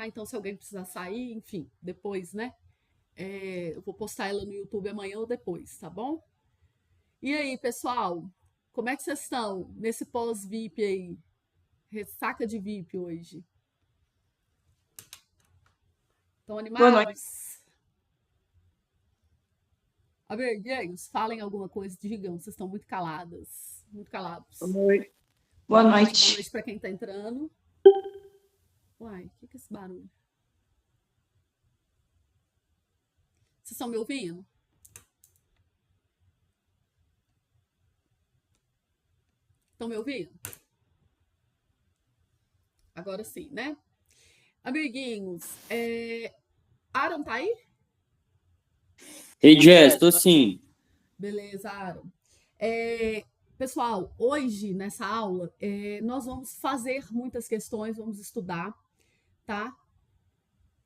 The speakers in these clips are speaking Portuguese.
tá? Então, se alguém precisar sair, enfim, depois, né? Eu vou postar ela no YouTube amanhã ou depois, tá bom? E aí, pessoal, como é que vocês estão nesse pós-VIP aí? Ressaca de VIP hoje. Estão Boa noite. animados? Amiguinhos, falem alguma coisa, digam, vocês estão muito caladas, muito calados. Boa noite. Boa noite para quem está entrando. Uai, o que é esse barulho? Vocês estão me ouvindo? Estão me ouvindo? Agora sim, né? Amiguinhos, Aaron tá aí? Ei, Jess, tô sim. Beleza, Aaron. Pessoal, hoje, nessa aula, nós vamos fazer muitas questões, vamos estudar, tá?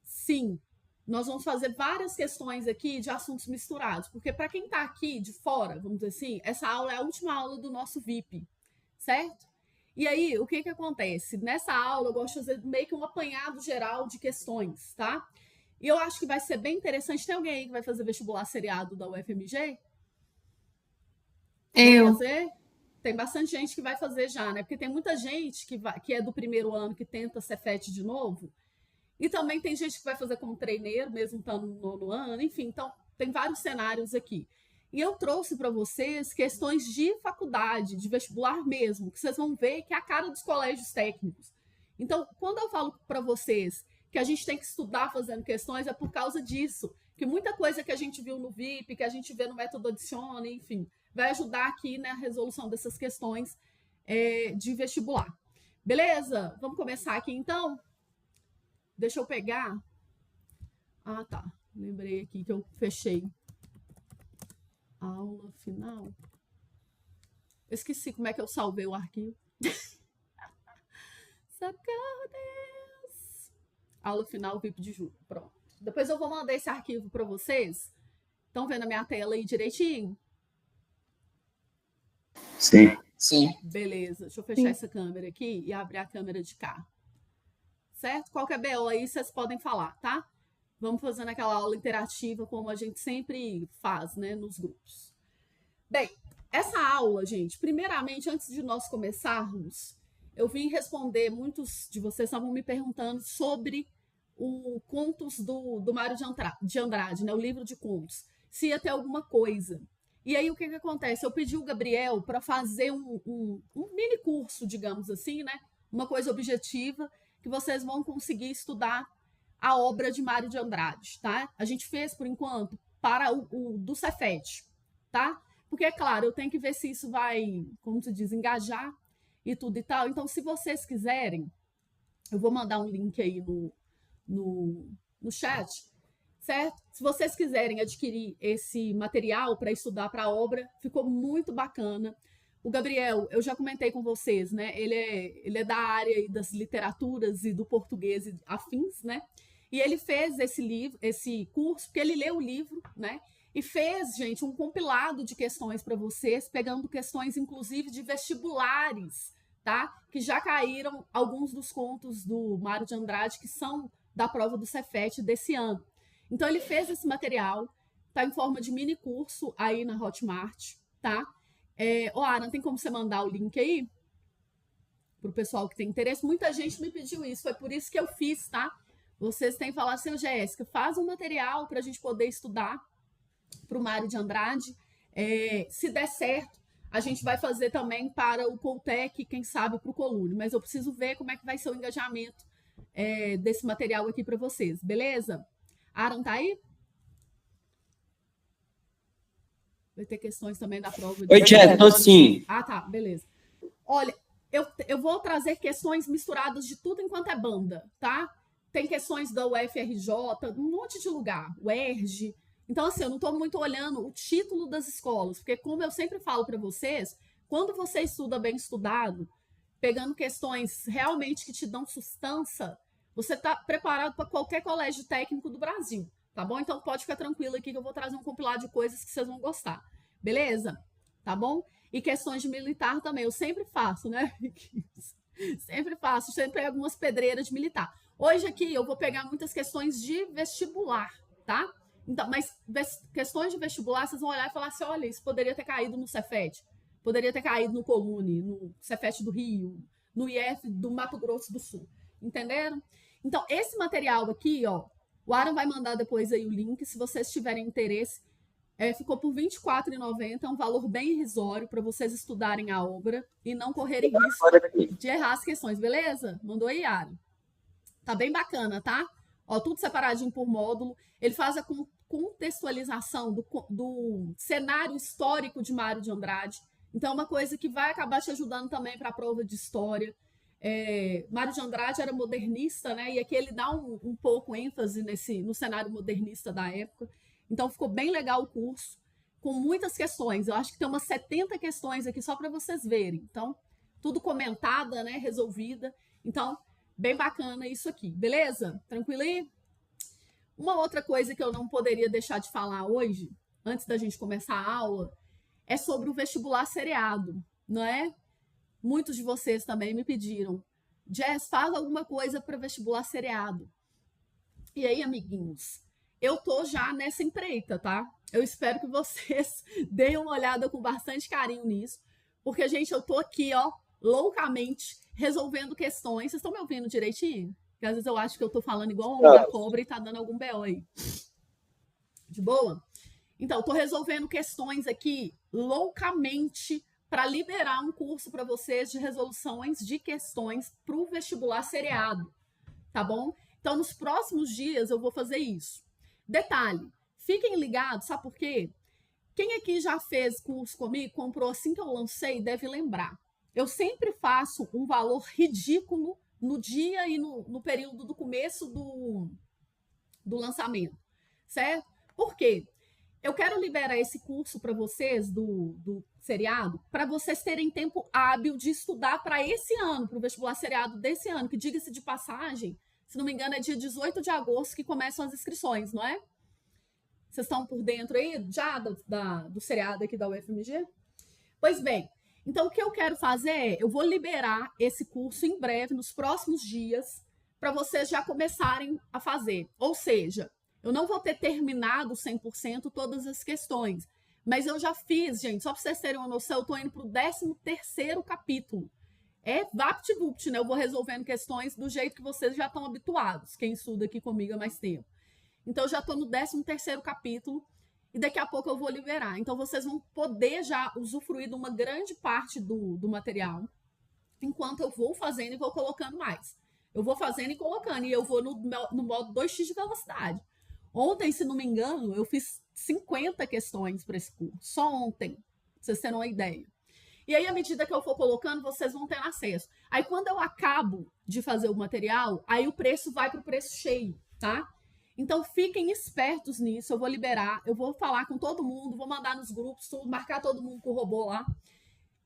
Sim, nós vamos fazer várias questões aqui de assuntos misturados, porque para quem tá aqui de fora, vamos dizer assim, essa aula é a última aula do nosso VIP, certo? E aí, o que acontece? Nessa aula, eu gosto de fazer meio que um apanhado geral de questões, tá? E eu acho que vai ser bem interessante. Tem alguém aí que vai fazer vestibular seriado da UFMG? Eu. Tem bastante gente que vai fazer já, né? Porque tem muita gente que é do primeiro ano que tenta Cefet de novo. E também tem gente que vai fazer como treineiro, mesmo estando no nono ano. Enfim, então tem vários cenários aqui. E eu trouxe para vocês questões de faculdade, de vestibular mesmo, que vocês vão ver que é a cara dos colégios técnicos. Então, quando eu falo para vocês que a gente tem que estudar fazendo questões, é por causa disso. Que muita coisa que a gente viu no VIP, que a gente vê no método Adicione, enfim, vai ajudar aqui na resolução dessas questões de vestibular. Beleza? Vamos começar aqui, então? Deixa eu pegar... Ah, tá. Lembrei aqui que eu fechei. Aula final. Eu esqueci como é que eu salvei o arquivo. Sacadas. Aula final, VIP de julho. Pronto. Depois eu vou mandar esse arquivo para vocês. Estão vendo a minha tela aí direitinho? Sim. Sim. Beleza. Deixa eu fechar essa câmera aqui e abrir a câmera de cá. Certo? Qualquer BO aí vocês podem falar, tá? Vamos fazendo aquela aula interativa como a gente sempre faz, né, nos grupos. Bem, essa aula, gente, primeiramente, antes de nós começarmos, eu vim responder, muitos de vocês estavam me perguntando sobre o Contos do Mário de Andrade, né, o livro de contos, se ia ter alguma coisa. E aí, o que acontece? Eu pedi o Gabriel para fazer um mini curso, digamos assim, né, uma coisa objetiva, que vocês vão conseguir estudar a obra de Mário de Andrade, tá? A gente fez, por enquanto, para o do Cefet, tá? Porque, é claro, eu tenho que ver se isso vai, como se diz, engajar e tudo e tal. Então, se vocês quiserem, eu vou mandar um link aí no chat, certo? Se vocês quiserem adquirir esse material para estudar para a obra, ficou muito bacana. O Gabriel, eu já comentei com vocês, né? Ele é da área das literaturas e do português e afins, né? E ele fez esse curso, porque ele leu o livro, né? E fez, gente, um compilado de questões para vocês, pegando questões, inclusive, de vestibulares, tá? Que já caíram alguns dos contos do Mário de Andrade, que são da prova do Cefet desse ano. Então, ele fez esse material, tá em forma de mini curso aí na Hotmart, tá? Ana, tem como você mandar o link aí? Para o pessoal que tem interesse. Muita gente me pediu isso, foi por isso que eu fiz, tá? Vocês têm que falar assim, Jéssica, faz um material para a gente poder estudar para o Mário de Andrade. Se der certo, a gente vai fazer também para o Coltec, quem sabe para o Colune. Mas eu preciso ver como é que vai ser o engajamento desse material aqui para vocês, beleza? Aaron tá aí? Vai ter questões também da prova. Oi, Jess, tô sim. Ah, tá, beleza. Olha, eu vou trazer questões misturadas de tudo enquanto é banda, tá? Tem questões da UFRJ, um monte de lugar, o ERJ. Então, assim, eu não estou muito olhando o título das escolas, porque como eu sempre falo para vocês, quando você estuda bem estudado, pegando questões realmente que te dão sustância, você está preparado para qualquer colégio técnico do Brasil, tá bom? Então, pode ficar tranquilo aqui que eu vou trazer um compilado de coisas que vocês vão gostar, beleza? Tá bom? E questões de militar também, eu sempre faço, né? Sempre faço, sempre pego algumas pedreiras de militar. Hoje aqui eu vou pegar muitas questões de vestibular, tá? Então, mas questões de vestibular, vocês vão olhar e falar assim, olha, isso poderia ter caído no Cefet, poderia ter caído no Colune, no Cefet do Rio, no IF do Mato Grosso do Sul. Entenderam? Então, esse material aqui, ó, o Aaron vai mandar depois aí o link, se vocês tiverem interesse. Ficou por R$ 24,90, é um valor bem irrisório para vocês estudarem a obra e não correrem risco de errar as questões, beleza? Mandou aí, Aaron. Tá bem bacana, tá? Ó, tudo separadinho por módulo. Ele faz a contextualização do cenário histórico de Mário de Andrade. Então, é uma coisa que vai acabar te ajudando também para a prova de história. Mário de Andrade era modernista, né? E aqui ele dá um pouco ênfase no cenário modernista da época. Então, ficou bem legal o curso, com muitas questões. Eu acho que tem umas 70 questões aqui só para vocês verem. Então, tudo comentada, né? Resolvida. Então, bem bacana isso aqui, beleza? Tranquilo aí? Uma outra coisa que eu não poderia deixar de falar hoje, antes da gente começar a aula, é sobre o vestibular seriado, não é? Muitos de vocês também me pediram, Jess, fala alguma coisa para vestibular seriado. E aí, amiguinhos, eu tô já nessa empreita, tá? Eu espero que vocês deem uma olhada com bastante carinho nisso, porque, gente, eu tô aqui, ó, loucamente resolvendo questões. Vocês estão me ouvindo direitinho? Porque às vezes eu acho que eu tô falando igual uma da cobra e tá dando algum BO aí. De boa? Então, tô resolvendo questões aqui loucamente para liberar um curso para vocês de resoluções de questões para o vestibular seriado, tá bom? Então, nos próximos dias eu vou fazer isso. Detalhe, fiquem ligados, sabe por quê? Quem aqui já fez curso comigo, comprou assim que eu lancei, deve lembrar. Eu sempre faço um valor ridículo no dia e no período do começo do lançamento, certo? Por quê? Eu quero liberar esse curso para vocês do seriado, para vocês terem tempo hábil de estudar para esse ano, para o vestibular seriado desse ano, que diga-se de passagem, se não me engano, é dia 18 de agosto que começam as inscrições, não é? Vocês estão por dentro aí já do seriado aqui da UFMG? Pois bem, então o que eu quero fazer é, eu vou liberar esse curso em breve, nos próximos dias, para vocês já começarem a fazer. Ou seja, eu não vou ter terminado 100% todas as questões, mas eu já fiz, gente, só para vocês terem uma noção, eu estou indo para o 13º capítulo. É vapt-vupt, né? Eu vou resolvendo questões do jeito que vocês já estão habituados, quem estuda aqui comigo há mais tempo. Então, eu já estou no 13º capítulo e daqui a pouco eu vou liberar. Então, vocês vão poder já usufruir de uma grande parte do material, enquanto eu vou fazendo e vou colocando mais. Eu vou fazendo e colocando, e eu vou no modo 2x de velocidade. Ontem, se não me engano, eu fiz 50 questões para esse curso. Só ontem, pra vocês terem uma ideia. E aí, à medida que eu for colocando, vocês vão ter acesso. Aí, quando eu acabo de fazer o material, aí o preço vai para o preço cheio, tá? Então, fiquem espertos nisso. Eu vou liberar, eu vou falar com todo mundo, vou mandar nos grupos, marcar todo mundo com o robô lá.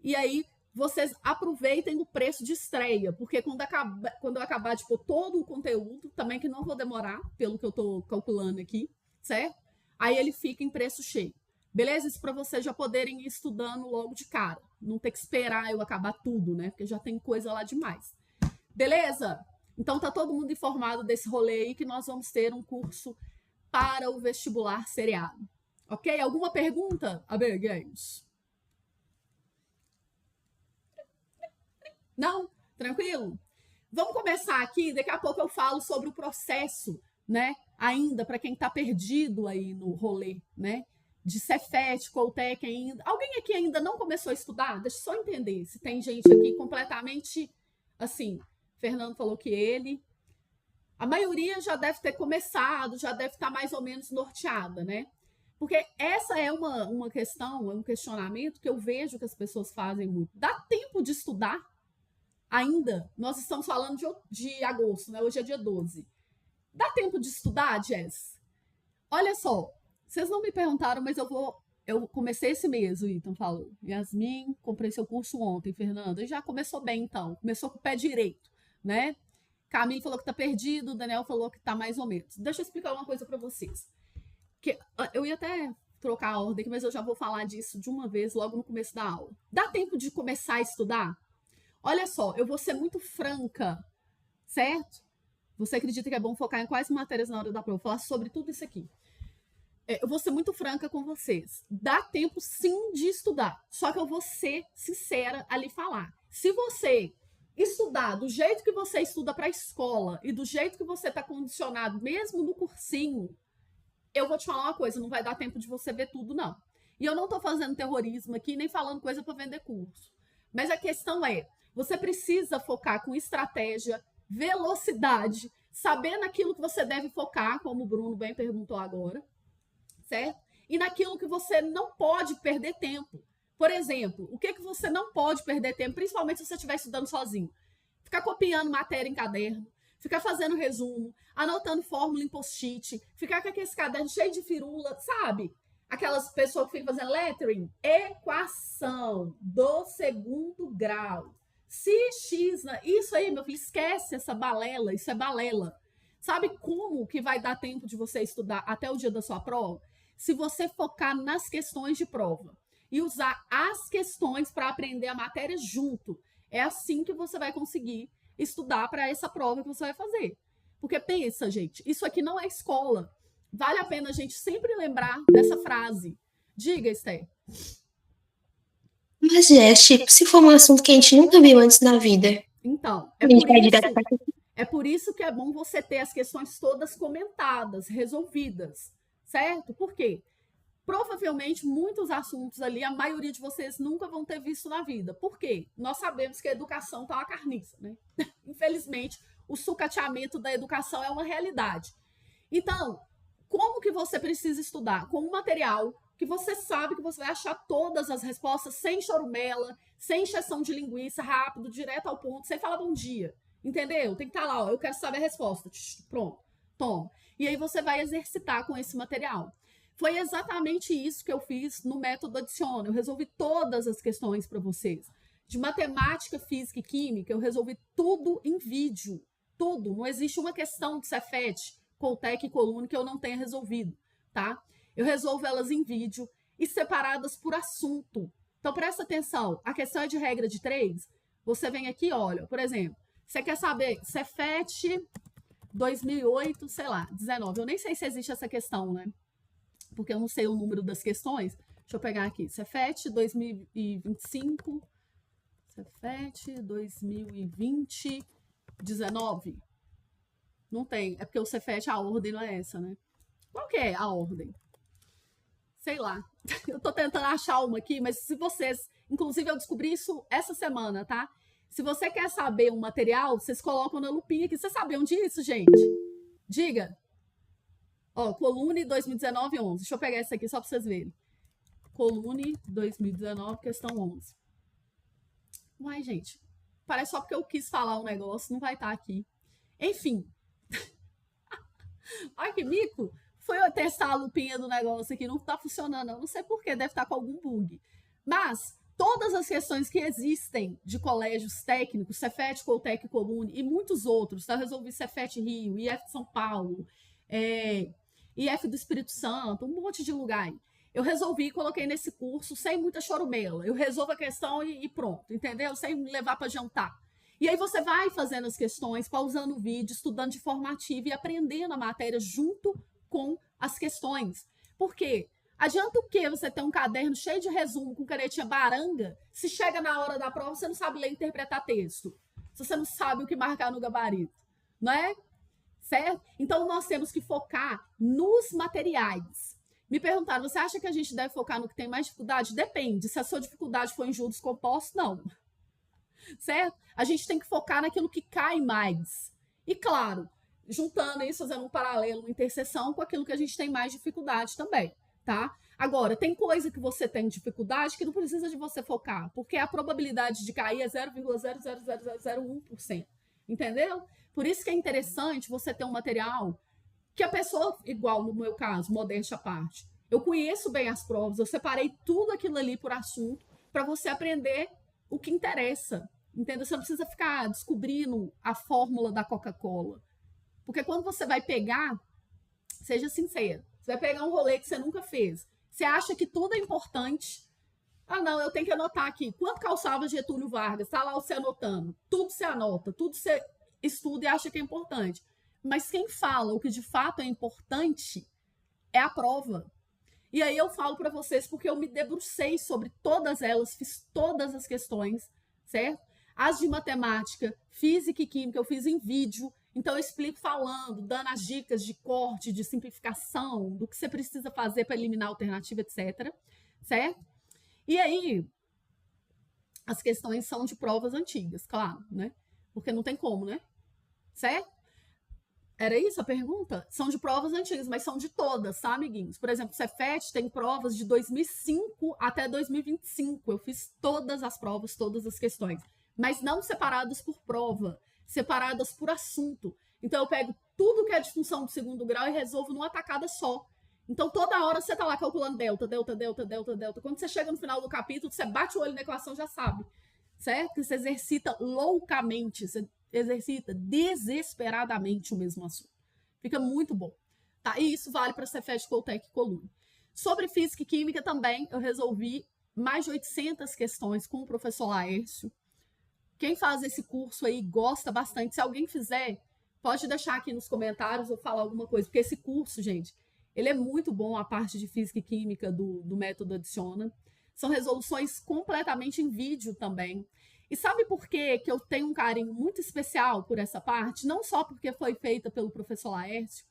E aí, vocês aproveitem o preço de estreia, porque quando eu acabar de pôr todo o conteúdo, também que não vou demorar, pelo que eu estou calculando aqui, certo? Aí ele fica em preço cheio. Beleza? Isso para vocês já poderem ir estudando logo de cara. Não ter que esperar eu acabar tudo, né? Porque já tem coisa lá demais. Beleza? Então tá todo mundo informado desse rolê aí que nós vamos ter um curso para o vestibular seriado. Ok? Alguma pergunta, amiguinhos? Não? Tranquilo? Vamos começar aqui, daqui a pouco eu falo sobre o processo, né? Ainda para quem está perdido aí no rolê, né? De Cefet, Coltec ainda. Alguém aqui ainda não começou a estudar? Deixa eu só entender se tem gente aqui completamente assim. Fernando falou que ele. A maioria já deve ter começado, já deve estar mais ou menos norteada, né? Porque essa é uma questão, é um questionamento que eu vejo que as pessoas fazem muito. Dá tempo de estudar? Ainda? Nós estamos falando de agosto, né? Hoje é dia 12. Dá tempo de estudar, Jess? Olha só, vocês não me perguntaram, mas eu comecei esse mês, o Ethan falou. Yasmin, comprei seu curso ontem, Fernanda. E já começou bem, então. Começou com o pé direito, né? Camille falou que tá perdido, o Daniel falou que tá mais ou menos. Deixa eu explicar uma coisa para vocês. Eu ia até trocar a ordem, mas eu já vou falar disso de uma vez, logo no começo da aula. Dá tempo de começar a estudar? Olha só, eu vou ser muito franca, certo? Você acredita que é bom focar em quais matérias na hora da prova? Vou falar sobre tudo isso aqui. Eu vou ser muito franca com vocês. Dá tempo, sim, de estudar. Só que eu vou ser sincera ali falar. Se você estudar do jeito que você estuda para a escola e do jeito que você está condicionado, mesmo no cursinho, eu vou te falar uma coisa, não vai dar tempo de você ver tudo, não. E eu não estou fazendo terrorismo aqui, nem falando coisa para vender curso. Mas a questão é, você precisa focar com estratégia, velocidade, saber naquilo que você deve focar, como o Bruno bem perguntou agora, certo? E naquilo que você não pode perder tempo. Por exemplo, o que você não pode perder tempo, principalmente se você estiver estudando sozinho? Ficar copiando matéria em caderno, ficar fazendo resumo, anotando fórmula em post-it, ficar com aquele caderno cheio de firula, sabe? Aquelas pessoas que ficam fazendo lettering, equação do segundo grau. Se x, isso aí, meu filho, esquece essa balela, isso é balela. Sabe como que vai dar tempo de você estudar até o dia da sua prova? Se você focar nas questões de prova e usar as questões para aprender a matéria junto. É assim que você vai conseguir estudar para essa prova que você vai fazer. Porque pensa, gente, isso aqui não é escola. Vale a pena a gente sempre lembrar dessa frase. Diga, Esther. Mas, Jess, se for um assunto que a gente nunca viu antes na vida. Então, é por isso que é bom você ter as questões todas comentadas, resolvidas, certo? Por quê? Provavelmente, muitos assuntos ali, a maioria de vocês nunca vão ter visto na vida. Por quê? Nós sabemos que a educação está uma carniça, né? Infelizmente, o sucateamento da educação é uma realidade. Então, como que você precisa estudar? Com um material que você sabe que você vai achar todas as respostas sem chorumela, sem encheção de linguiça, rápido, direto ao ponto, sem falar bom dia. Entendeu? Tem que estar lá, ó, eu quero saber a resposta. Pronto, toma. E aí você vai exercitar com esse material. Foi exatamente isso que eu fiz no método Adiciona. Eu resolvi todas as questões para vocês. De matemática, física e química, eu resolvi tudo em vídeo. Tudo. Não existe uma questão de Cefet, Coltec e Colune que eu não tenha resolvido, tá? Eu resolvo elas em vídeo e separadas por assunto. Então, presta atenção. A questão é de regra de 3. Você vem aqui, olha, por exemplo, você quer saber Cefet 2008, sei lá, 19. Eu nem sei se existe essa questão, né? Porque eu não sei o número das questões. Deixa eu pegar aqui. Cefet 2025. Cefet 2020, 19. Não tem. É porque o Cefet, a ordem não é essa, né? Qual que é a ordem? Sei lá. Eu tô tentando achar uma aqui, mas se vocês... Inclusive, eu descobri isso essa semana, tá? Se você quer saber um material, vocês colocam na lupinha aqui. Vocês sabiam disso, gente? Diga. Ó, Colune 2019, 11. Deixa eu pegar essa aqui só para vocês verem. Colune 2019, questão 11. Uai, gente. Parece só porque eu quis falar um negócio, não vai estar aqui. Enfim. Olha que mico. Foi eu testar a lupinha do negócio aqui, não está funcionando. Eu não sei porquê, deve estar com algum bug. Mas todas as questões que existem de colégios técnicos, Cefet, Coltec, Colune e muitos outros, tá? Eu resolvi Cefet Rio, IF de São Paulo, IF do Espírito Santo, um monte de lugar aí. Eu resolvi e coloquei nesse curso sem muita chorumela. Eu resolvo a questão e pronto, entendeu? Sem me levar para jantar. E aí você vai fazendo as questões, pausando o vídeo, estudando de forma ativa e aprendendo a matéria junto com as questões. Por quê? Adianta o quê você ter um caderno cheio de resumo com canetinha baranga se chega na hora da prova você não sabe ler e interpretar texto? Se você não sabe o que marcar no gabarito, não é? Certo? Então, nós temos que focar nos materiais. Me perguntaram, você acha que a gente deve focar no que tem mais dificuldade? Depende. Se a sua dificuldade for em juros compostos, não. Certo? A gente tem que focar naquilo que cai mais. E, claro, juntando isso, fazendo um paralelo, uma interseção com aquilo que a gente tem mais dificuldade também, tá? Agora, tem coisa que você tem dificuldade que não precisa de você focar, porque a probabilidade de cair é 0,00001%. Entendeu? Por isso que é interessante você ter um material que a pessoa, igual no meu caso, modéstia à parte, eu conheço bem as provas, eu separei tudo aquilo ali por assunto para você aprender o que interessa, entendeu? Você não precisa ficar descobrindo a fórmula da Coca-Cola. Porque quando você vai pegar, seja sincero, você vai pegar um rolê que você nunca fez, você acha que tudo é importante. Ah, não, eu tenho que anotar aqui. Quanto calçava Getúlio Vargas? Está lá você anotando. Tudo você anota, tudo você estuda e acha que é importante. Mas quem fala o que de fato é importante é a prova. E aí eu falo para vocês porque eu me debrucei sobre todas elas, fiz todas as questões, certo? As de matemática, física e química eu fiz em vídeo, então eu explico falando, dando as dicas de corte, de simplificação, do que você precisa fazer para eliminar a alternativa, etc. Certo? E aí, as questões são de provas antigas, claro, né? Porque não tem como, né? Certo? Era isso a pergunta? São de provas antigas, mas são de todas, tá, amiguinhos? Por exemplo, o Cefet tem provas de 2005 até 2025. Eu fiz todas as provas, todas as questões, mas não separadas por prova, separadas por assunto. Então, eu pego tudo que é de função do segundo grau e resolvo numa tacada só. Então, toda hora você tá lá calculando delta. Quando você chega no final do capítulo, você bate o olho na equação, já sabe, certo? Você exercita loucamente, você exercita desesperadamente o mesmo assunto. Fica muito bom. Tá? E isso vale para Cefet, Coltec e Colune. Sobre física e química também, eu resolvi mais de 800 questões com o professor Laércio. Quem faz esse curso aí gosta bastante. Se alguém fizer, pode deixar aqui nos comentários ou falar alguma coisa, porque esse curso, gente, ele é muito bom, a parte de física e química do método Adiciona. São resoluções completamente em vídeo também. E sabe por quê que eu tenho um carinho muito especial por essa parte? Não só porque foi feita pelo professor Laércio,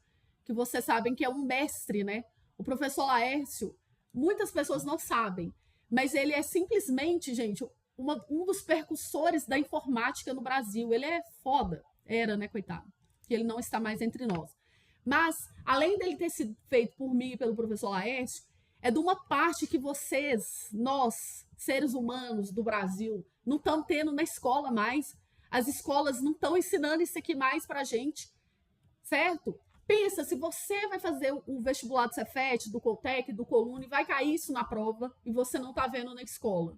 que vocês sabem que é um mestre, né? O professor Laércio, muitas pessoas não sabem, mas ele é simplesmente, gente, um dos percussores da informática no Brasil. Ele é foda. Era, né, coitado? Que ele não está mais entre nós. Mas, além dele ter sido feito por mim e pelo professor Laércio, é de uma parte que vocês, nós, seres humanos do Brasil, não estão tendo na escola mais. As escolas não estão ensinando isso aqui mais pra gente, certo? Pensa, se você vai fazer o vestibular do Cefet, do Coltec, do Colune, vai cair isso na prova e você não tá vendo na escola.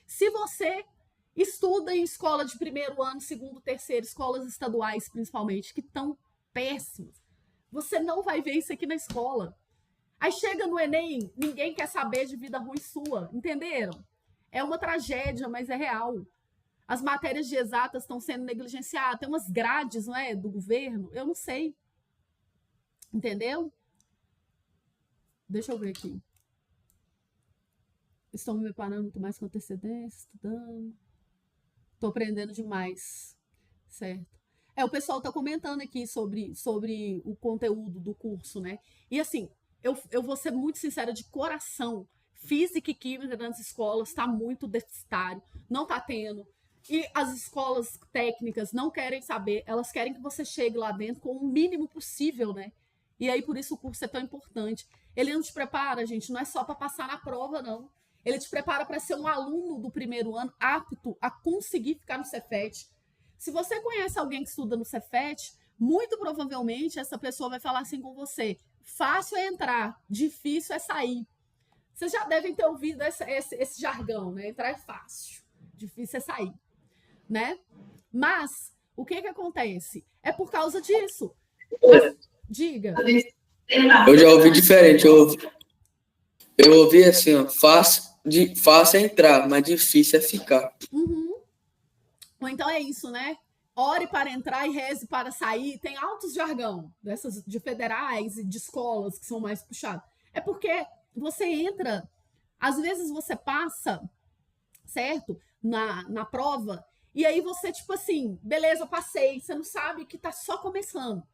Se você estuda em escola de primeiro ano, segundo, terceiro, escolas estaduais principalmente, que estão péssimas, você não vai ver isso aqui na escola. Aí chega no Enem, ninguém quer saber de vida ruim sua, entenderam? É uma tragédia, mas é real. As matérias de exatas estão sendo negligenciadas, tem umas grades, não é, do governo, eu não sei. Entendeu? Deixa eu ver aqui. Estou me preparando muito mais com antecedência, estudando. Estou aprendendo demais, certo? O pessoal está comentando aqui sobre o conteúdo do curso, né? E assim, eu vou ser muito sincera, de coração, física e química nas escolas está muito deficitário, não está tendo. E as escolas técnicas não querem saber, elas querem que você chegue lá dentro com o mínimo possível, né? E aí, por isso, o curso é tão importante. Ele não te prepara, gente, não é só para passar na prova, não. Ele te prepara para ser um aluno do primeiro ano apto a conseguir ficar no Cefet. Se você conhece alguém que estuda no Cefet, muito provavelmente essa pessoa vai falar assim com você: fácil é entrar, difícil é sair. Vocês já devem ter ouvido esse jargão, né? Entrar é fácil, difícil é sair, né? Mas o que acontece? É por causa disso. Diga. Eu já ouvi diferente. Eu ouvi assim, ó, fácil é entrar, mas difícil é ficar. Uhum. Ou então é isso, né? Ore para entrar e reze para sair. Tem altos jargão dessas de federais e de escolas que são mais puxados. É porque você entra, às vezes você passa, certo? Na prova, e aí você, tipo assim, beleza, eu passei. Você não sabe que tá só começando.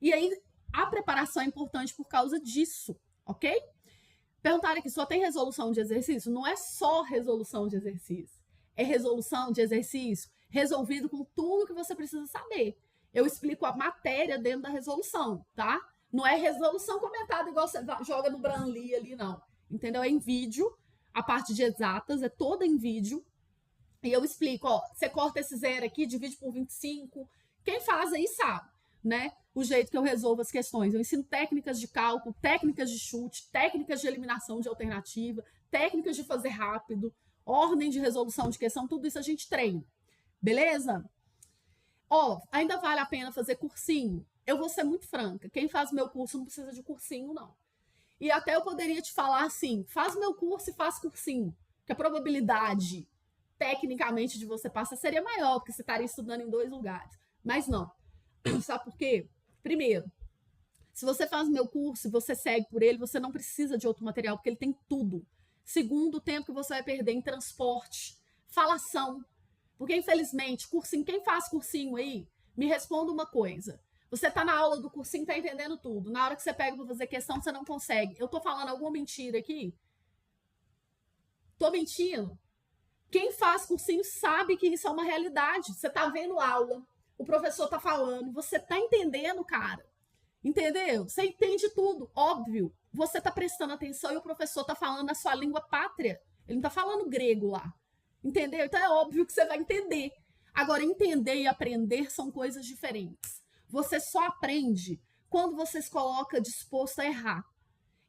E aí a preparação é importante por causa disso, ok? Perguntaram aqui, só tem resolução de exercício? Não é só resolução de exercício. É resolução de exercício resolvido com tudo que você precisa saber. Eu explico a matéria dentro da resolução, tá? Não é resolução comentada igual você joga no Branly ali, não. Entendeu? É em vídeo. A parte de exatas é toda em vídeo. E eu explico, ó, você corta esse zero aqui, divide por 25. Quem faz aí sabe, né? O jeito que eu resolvo as questões. Eu ensino técnicas de cálculo, técnicas de chute, técnicas de eliminação de alternativa, técnicas de fazer rápido, ordem de resolução de questão, tudo isso a gente treina. Beleza? Ó, ainda vale a pena fazer cursinho? Eu vou ser muito franca. Quem faz meu curso não precisa de cursinho, não. E até eu poderia te falar assim, faz meu curso e faz cursinho. Que a probabilidade, tecnicamente, de você passar seria maior, porque você estaria estudando em 2 lugares. Mas não. Sabe por quê? Primeiro, se você faz o meu curso e você segue por ele, você não precisa de outro material, porque ele tem tudo. Segundo, o tempo que você vai perder em transporte, falação. Porque, infelizmente, cursinho, quem faz cursinho aí, me responda uma coisa. Você está na aula do cursinho, está entendendo tudo. Na hora que você pega para fazer questão, você não consegue. Eu estou falando alguma mentira aqui? Estou mentindo? Quem faz cursinho sabe que isso é uma realidade. Você está vendo aula, o professor está falando, você está entendendo, cara. Entendeu? Você entende tudo, óbvio. Você está prestando atenção e o professor está falando a sua língua pátria. Ele não está falando grego lá. Entendeu? Então é óbvio que você vai entender. Agora, entender e aprender são coisas diferentes. Você só aprende quando você se coloca disposto a errar.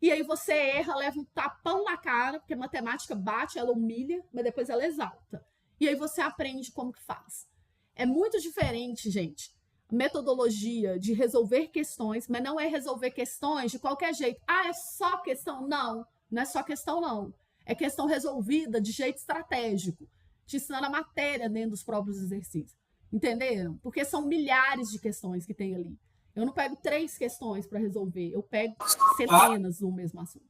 E aí você erra, leva um tapão na cara, porque a matemática bate, ela humilha, mas depois ela exalta. E aí você aprende como que faz. É muito diferente, gente, metodologia de resolver questões, mas não é resolver questões de qualquer jeito. Ah, é só questão? Não, não é só questão, não. É questão resolvida de jeito estratégico, te ensinando a matéria dentro dos próprios exercícios. Entenderam? Porque são milhares de questões que tem ali. Eu não pego 3 questões para resolver, eu pego centenas no mesmo assunto.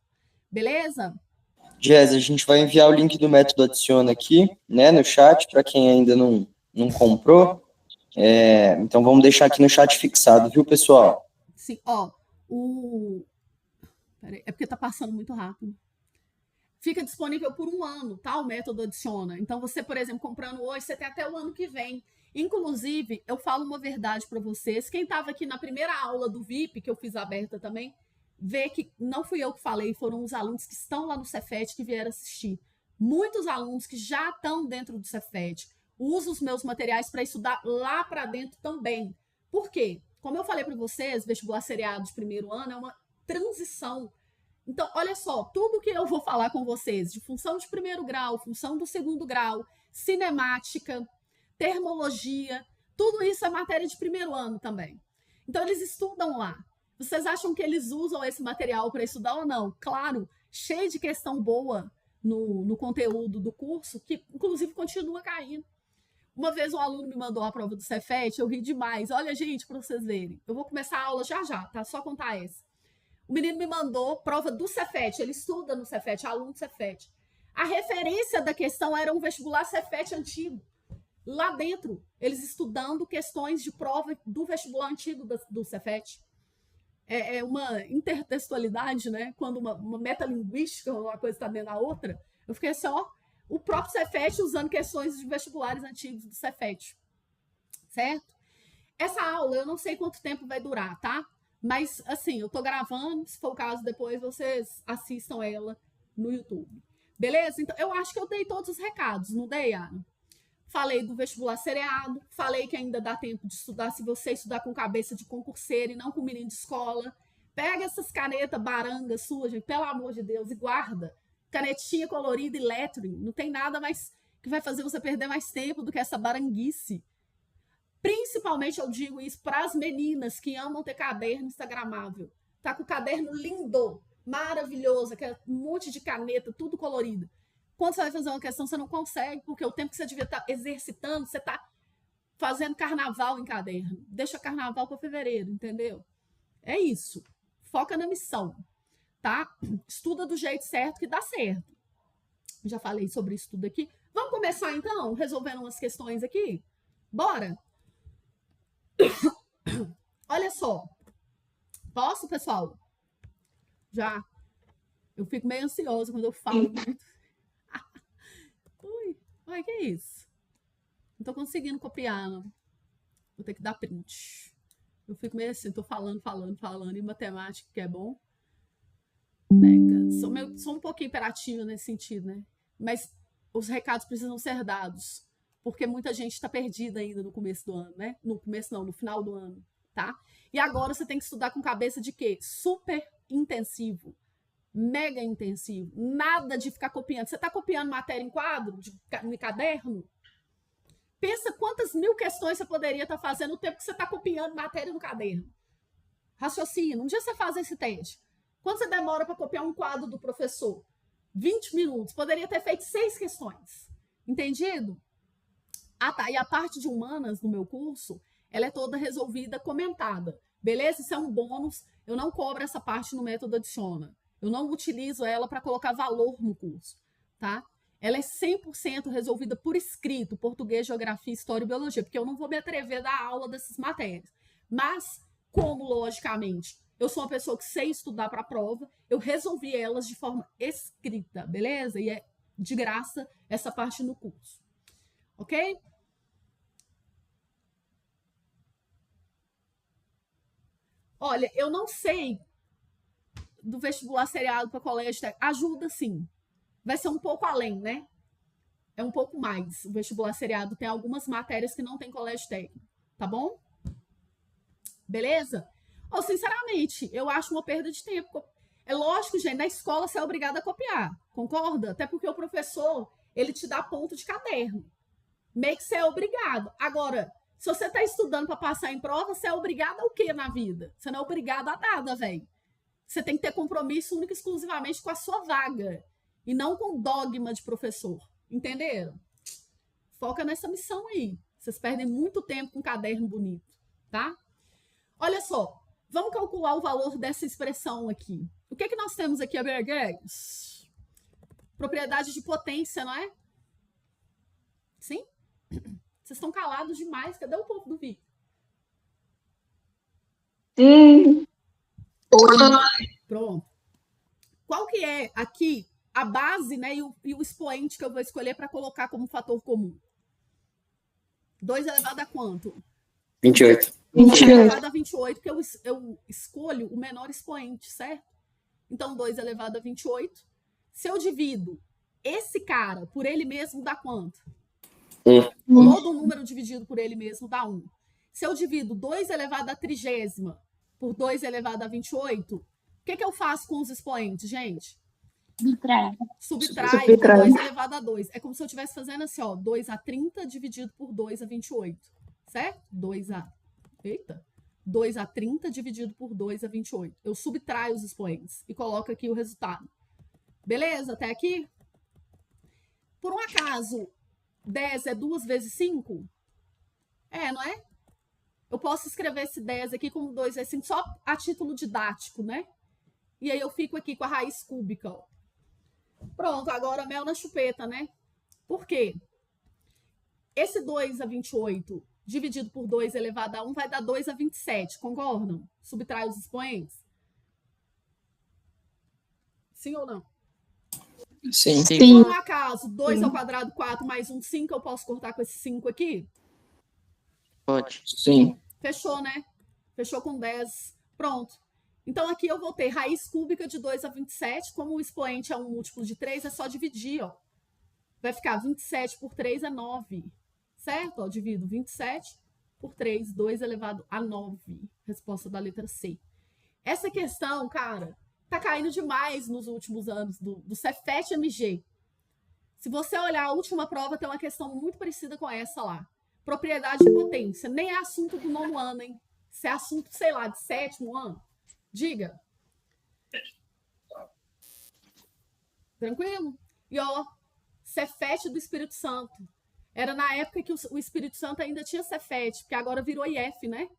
Beleza? Jess, a gente vai enviar o link do método Adiciona aqui, né, no chat, para quem ainda não comprou. Então vamos deixar aqui no chat fixado, viu, pessoal? Sim, ó, Peraí, é porque tá passando muito rápido. Fica disponível por 1 ano, tá? O método Adiciona. Então, você, por exemplo, comprando hoje, você tem até o ano que vem. Inclusive, eu falo uma verdade para vocês. Quem estava aqui na primeira aula do VIP, que eu fiz aberta também, vê que não fui eu que falei, foram os alunos que estão lá no Cefet que vieram assistir. Muitos alunos que já estão dentro do Cefet usam os meus materiais para estudar lá para dentro também. Por quê? Como eu falei para vocês, vestibular seriado de primeiro ano é uma transição. Então, olha só, tudo que eu vou falar com vocês de função de primeiro grau, função do segundo grau, cinemática, termologia, tudo isso é matéria de primeiro ano também. Então, eles estudam lá. Vocês acham que eles usam esse material para estudar ou não? Claro, cheio de questão boa no conteúdo do curso, que inclusive continua caindo. Uma vez um aluno me mandou a prova do Cefet, eu ri demais. Olha, gente, para vocês verem. Eu vou começar a aula já, tá? Só contar essa. O menino me mandou prova do Cefet, ele estuda no Cefet, aluno do Cefet. A referência da questão era um vestibular Cefet antigo. Lá dentro, eles estudando questões de prova do vestibular antigo do Cefet. É uma intertextualidade, né? Quando uma metalinguística, uma coisa está dentro da outra. Eu fiquei assim, ó, o próprio Cefet usando questões de vestibulares antigos do Cefet. Certo? Essa aula, eu não sei quanto tempo vai durar, tá? Mas, assim, eu tô gravando, se for o caso, depois vocês assistam ela no YouTube. Beleza? Então, eu acho que eu dei todos os recados, não dei, Ana? Falei do vestibular seriado, falei que ainda dá tempo de estudar se você estudar com cabeça de concurseiro e não com menino de escola. Pega essas canetas barangas suas, gente, pelo amor de Deus, e guarda. Canetinha colorida e lettering. Não tem nada mais que vai fazer você perder mais tempo do que essa baranguice. Principalmente eu digo isso para as meninas que amam ter caderno instagramável. Tá com o caderno lindo, maravilhoso, aquele monte de caneta, tudo colorido. Quando você vai fazer uma questão, você não consegue, porque o tempo que você devia estar exercitando, você está fazendo carnaval em caderno. Deixa carnaval para fevereiro, entendeu? É isso. Foca na missão, tá? Estuda do jeito certo que dá certo. Já falei sobre isso tudo aqui. Vamos começar, então, resolvendo umas questões aqui? Bora? Olha só. Posso, pessoal? Já. Eu fico meio ansiosa quando eu falo muito. Ai, que isso? Não tô conseguindo copiar, não. Vou ter que dar print. Eu fico meio assim, tô falando. E matemática, que é bom. Sou um pouquinho imperativa nesse sentido, né? Mas os recados precisam ser dados. Porque muita gente está perdida ainda no começo do ano, né? No começo não, no final do ano, tá? E agora você tem que estudar com cabeça de quê? Super intensivo. Mega intensivo. Nada de ficar copiando. Você está copiando matéria em quadro, em caderno? Pensa quantas 1000 questões você poderia estar fazendo no tempo que você está copiando matéria no caderno. Raciocina. Um dia você faz esse teste. Quanto você demora para copiar um quadro do professor? 20 minutos. Poderia ter feito 6 questões. Entendido? Ah, tá. E a parte de humanas no meu curso, ela é toda resolvida, comentada. Beleza? Isso é um bônus. Eu não cobro essa parte no método Adiciona. Eu não utilizo ela para colocar valor no curso, tá? Ela é 100% resolvida por escrito, português, geografia, história e biologia, porque eu não vou me atrever a dar aula dessas matérias. Mas, como, logicamente, eu sou uma pessoa que sei estudar para a prova, eu resolvi elas de forma escrita, beleza? E é de graça essa parte no curso. Ok? Olha, eu não sei do vestibular seriado para colégio técnico. Ajuda, sim. Vai ser um pouco além, né? É um pouco mais. O vestibular seriado tem algumas matérias que não tem colégio técnico. Tá bom? Beleza? Oh, sinceramente, eu acho uma perda de tempo. É lógico, gente, na escola você é obrigado a copiar. Concorda? Até porque o professor, ele te dá ponto de caderno. Meio que você é obrigado. Agora, se você está estudando para passar em prova, você é obrigado ao quê na vida? Você não é obrigado a nada, velho. Você tem que ter compromisso único e exclusivamente com a sua vaga. E não com dogma de professor. Entenderam? Foca nessa missão aí. Vocês perdem muito tempo com um caderno bonito, tá? Olha só. Vamos calcular o valor dessa expressão aqui. O que nós temos aqui, Abergues? Propriedade de potência, não é? Sim? Vocês estão calados demais. Cadê o povo do vídeo? Pronto. Qual que é aqui a base, né, e o expoente que eu vou escolher para colocar como fator comum? 2 elevado a quanto? 28. 2 elevado a 28, porque eu escolho o menor expoente, certo? Então, 2 elevado a 28. Se eu divido esse cara por ele mesmo, dá quanto? Todo número dividido por ele mesmo dá 1. Se eu divido 2 elevado a 30ª por 2 elevado a 28, o que eu faço com os expoentes, gente? Subtrai por 2 elevado a 2. É como se eu estivesse fazendo assim, ó, 2 a 30 dividido por 2 a 28. Certo? 2 a 30 dividido por 2 a 28. Eu subtraio os expoentes e coloco aqui o resultado. Beleza? Até aqui? Por um acaso, 10 é 2 vezes 5? É, não é? Eu posso escrever esse 10 aqui como 2 vezes 5 só a título didático, né? E aí eu fico aqui com a raiz cúbica, ó. Pronto, agora mel na chupeta, né? Por quê? Esse 2 a 28 dividido por 2 elevado a 1 vai dar 2 a 27, concordam? Subtrai os expoentes? Sim ou não? Sim. Por um acaso, 2 ao quadrado, 4 mais 1, 5, eu posso cortar com esse 5 aqui? Pode. Sim. Fechou, né? Fechou com 10. Pronto. Então, aqui eu vou ter raiz cúbica de 2 a 27. Como o expoente é um múltiplo de 3, é só dividir, ó. Vai ficar 27 por 3 é 9. Certo? Ó, divido 27 por 3, 2 elevado a 9. Resposta da letra C. Essa questão, cara, tá caindo demais nos últimos anos do Cefet-MG. Se você olhar a última prova, tem uma questão muito parecida com essa lá. Propriedade de potência. Nem é assunto do 9º ano, hein? Isso é assunto, sei lá, de 7º ano. Diga. Tranquilo? E ó, Cefet do Espírito Santo. Era na época que o Espírito Santo ainda tinha Cefet, porque agora virou IF, né?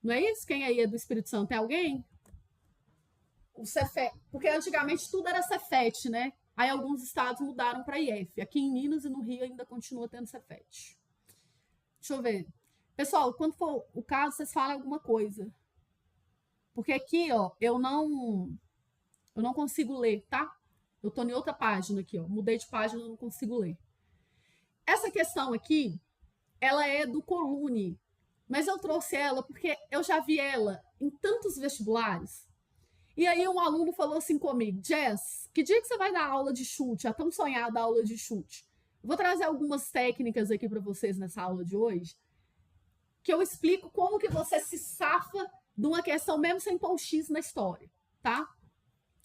Não é isso? Quem aí é do Espírito Santo? Tem alguém? O Cefet. Porque antigamente tudo era Cefet, né? Aí alguns estados mudaram para IF. Aqui em Minas e no Rio ainda continua tendo Cefet. Deixa eu ver. Pessoal, quando for o caso, vocês falam alguma coisa. Porque aqui, ó, eu não consigo ler, tá? Eu tô em outra página aqui, ó. Mudei de página, eu não consigo ler. Essa questão aqui, ela é do Colune. Mas eu trouxe ela porque eu já vi ela em tantos vestibulares. E aí um aluno falou assim comigo: Jess, que dia que você vai dar aula de chute? A tão sonhada aula de chute. Eu vou trazer algumas técnicas aqui para vocês nessa aula de hoje, que eu explico como que você se safa de uma questão mesmo sem pôr um X na história, tá?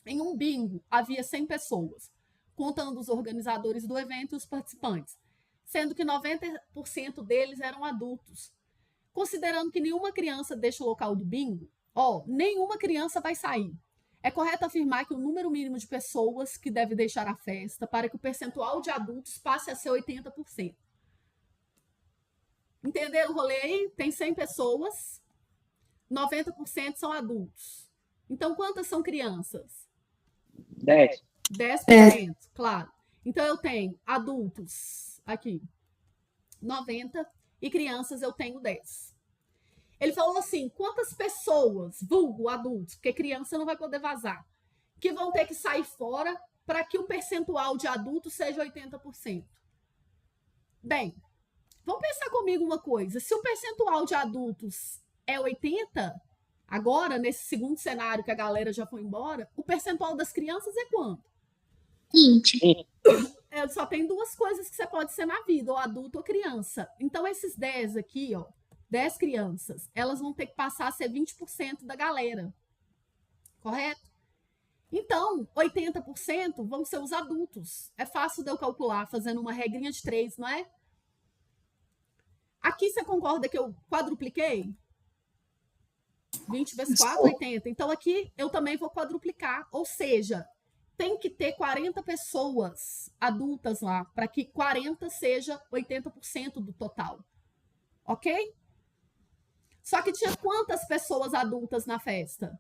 Em um bingo, havia 100 pessoas, contando os organizadores do evento e os participantes, sendo que 90% deles eram adultos. Considerando que nenhuma criança deixa o local do bingo, ó, nenhuma criança vai sair. É correto afirmar que o número mínimo de pessoas que deve deixar a festa para que o percentual de adultos passe a ser 80%. Entenderam o rolê aí? Tem 100 pessoas, 90% são adultos. Então, quantas são crianças? 10. 10%, claro. Então, eu tenho adultos aqui, 90, e crianças eu tenho 10. Ele falou assim, quantas pessoas, vulgo adultos, porque criança não vai poder vazar, que vão ter que sair fora para que o percentual de adultos seja 80%? Bem, vamos pensar comigo uma coisa. Se o percentual de adultos é 80%, agora, nesse segundo cenário que a galera já foi embora, o percentual das crianças é quanto? 20. Só tem duas coisas que você pode ser na vida, ou adulto ou criança. Então, esses 10 aqui, 10 crianças, elas vão ter que passar a ser 20% da galera. Correto? Então, 80% vão ser os adultos. É fácil de eu calcular fazendo uma regrinha de 3, não é? Aqui você concorda que eu quadrupliquei? 20 vezes 4, 80. Então, aqui eu também vou quadruplicar. Ou seja, tem que ter 40 pessoas adultas lá, para que 40 seja 80% do total. Ok? Só que tinha quantas pessoas adultas na festa?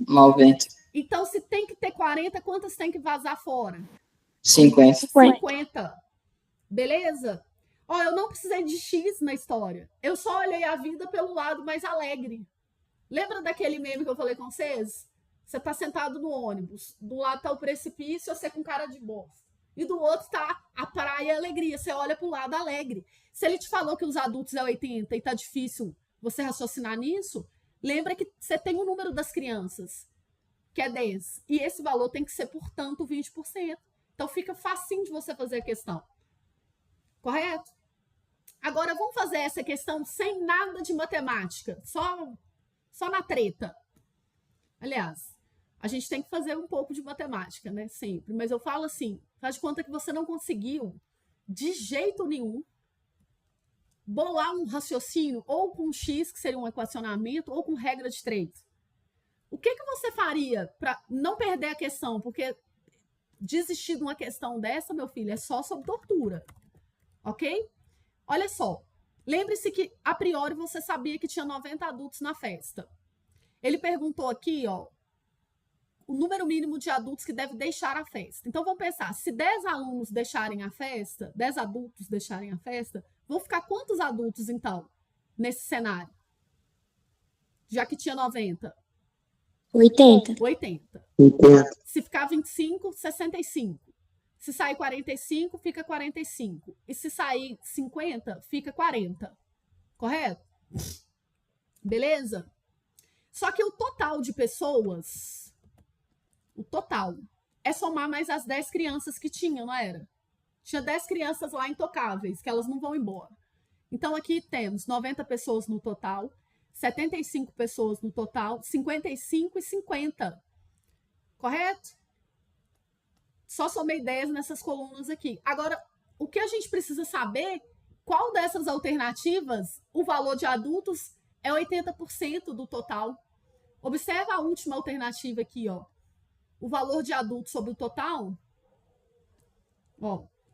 90. Então, se tem que ter 40, quantas tem que vazar fora? 50. 50. Beleza? Eu não precisei de X na história. Eu só olhei a vida pelo lado mais alegre. Lembra daquele meme que eu falei com vocês? Você tá sentado no ônibus. Do lado tá o precipício, você com cara de bosta. E do outro tá a praia e a alegria. Você olha pro lado alegre. Se ele te falou que os adultos é 80 e tá difícil você raciocinar nisso, lembra que você tem o número das crianças, que é 10. E esse valor tem que ser, portanto, 20%. Então fica facinho de você fazer a questão. Correto? Agora vamos fazer essa questão sem nada de matemática. Só na treta. Aliás, a gente tem que fazer um pouco de matemática, né? Sempre. Mas eu falo assim, faz de conta que você não conseguiu, de jeito nenhum, bolar um raciocínio ou com X, que seria um equacionamento, ou com regra de 3. O que você faria para não perder a questão? Porque desistir de uma questão dessa, meu filho, é só sob tortura. Ok? Olha só. Lembre-se que, a priori, você sabia que tinha 90 adultos na festa. Ele perguntou aqui, o número mínimo de adultos que deve deixar a festa. Então, vamos pensar, se 10 alunos deixarem a festa, 10 adultos deixarem a festa, vão ficar quantos adultos, então, nesse cenário? Já que tinha 90. 80. 80. Se ficar 25, 65. Se sair 45, fica 45. E se sair 50, fica 40. Correto? Beleza? Só que o total de pessoas, o total, é somar mais as 10 crianças que tinham, não era? Tinha 10 crianças lá intocáveis, que elas não vão embora. Então, aqui temos 90 pessoas no total, 75 pessoas no total, 55 e 50. Correto? Só somei 10 nessas colunas aqui. Agora, o que a gente precisa saber, qual dessas alternativas, o valor de adultos é 80% do total. Observa a última alternativa aqui, O valor de adultos sobre o total,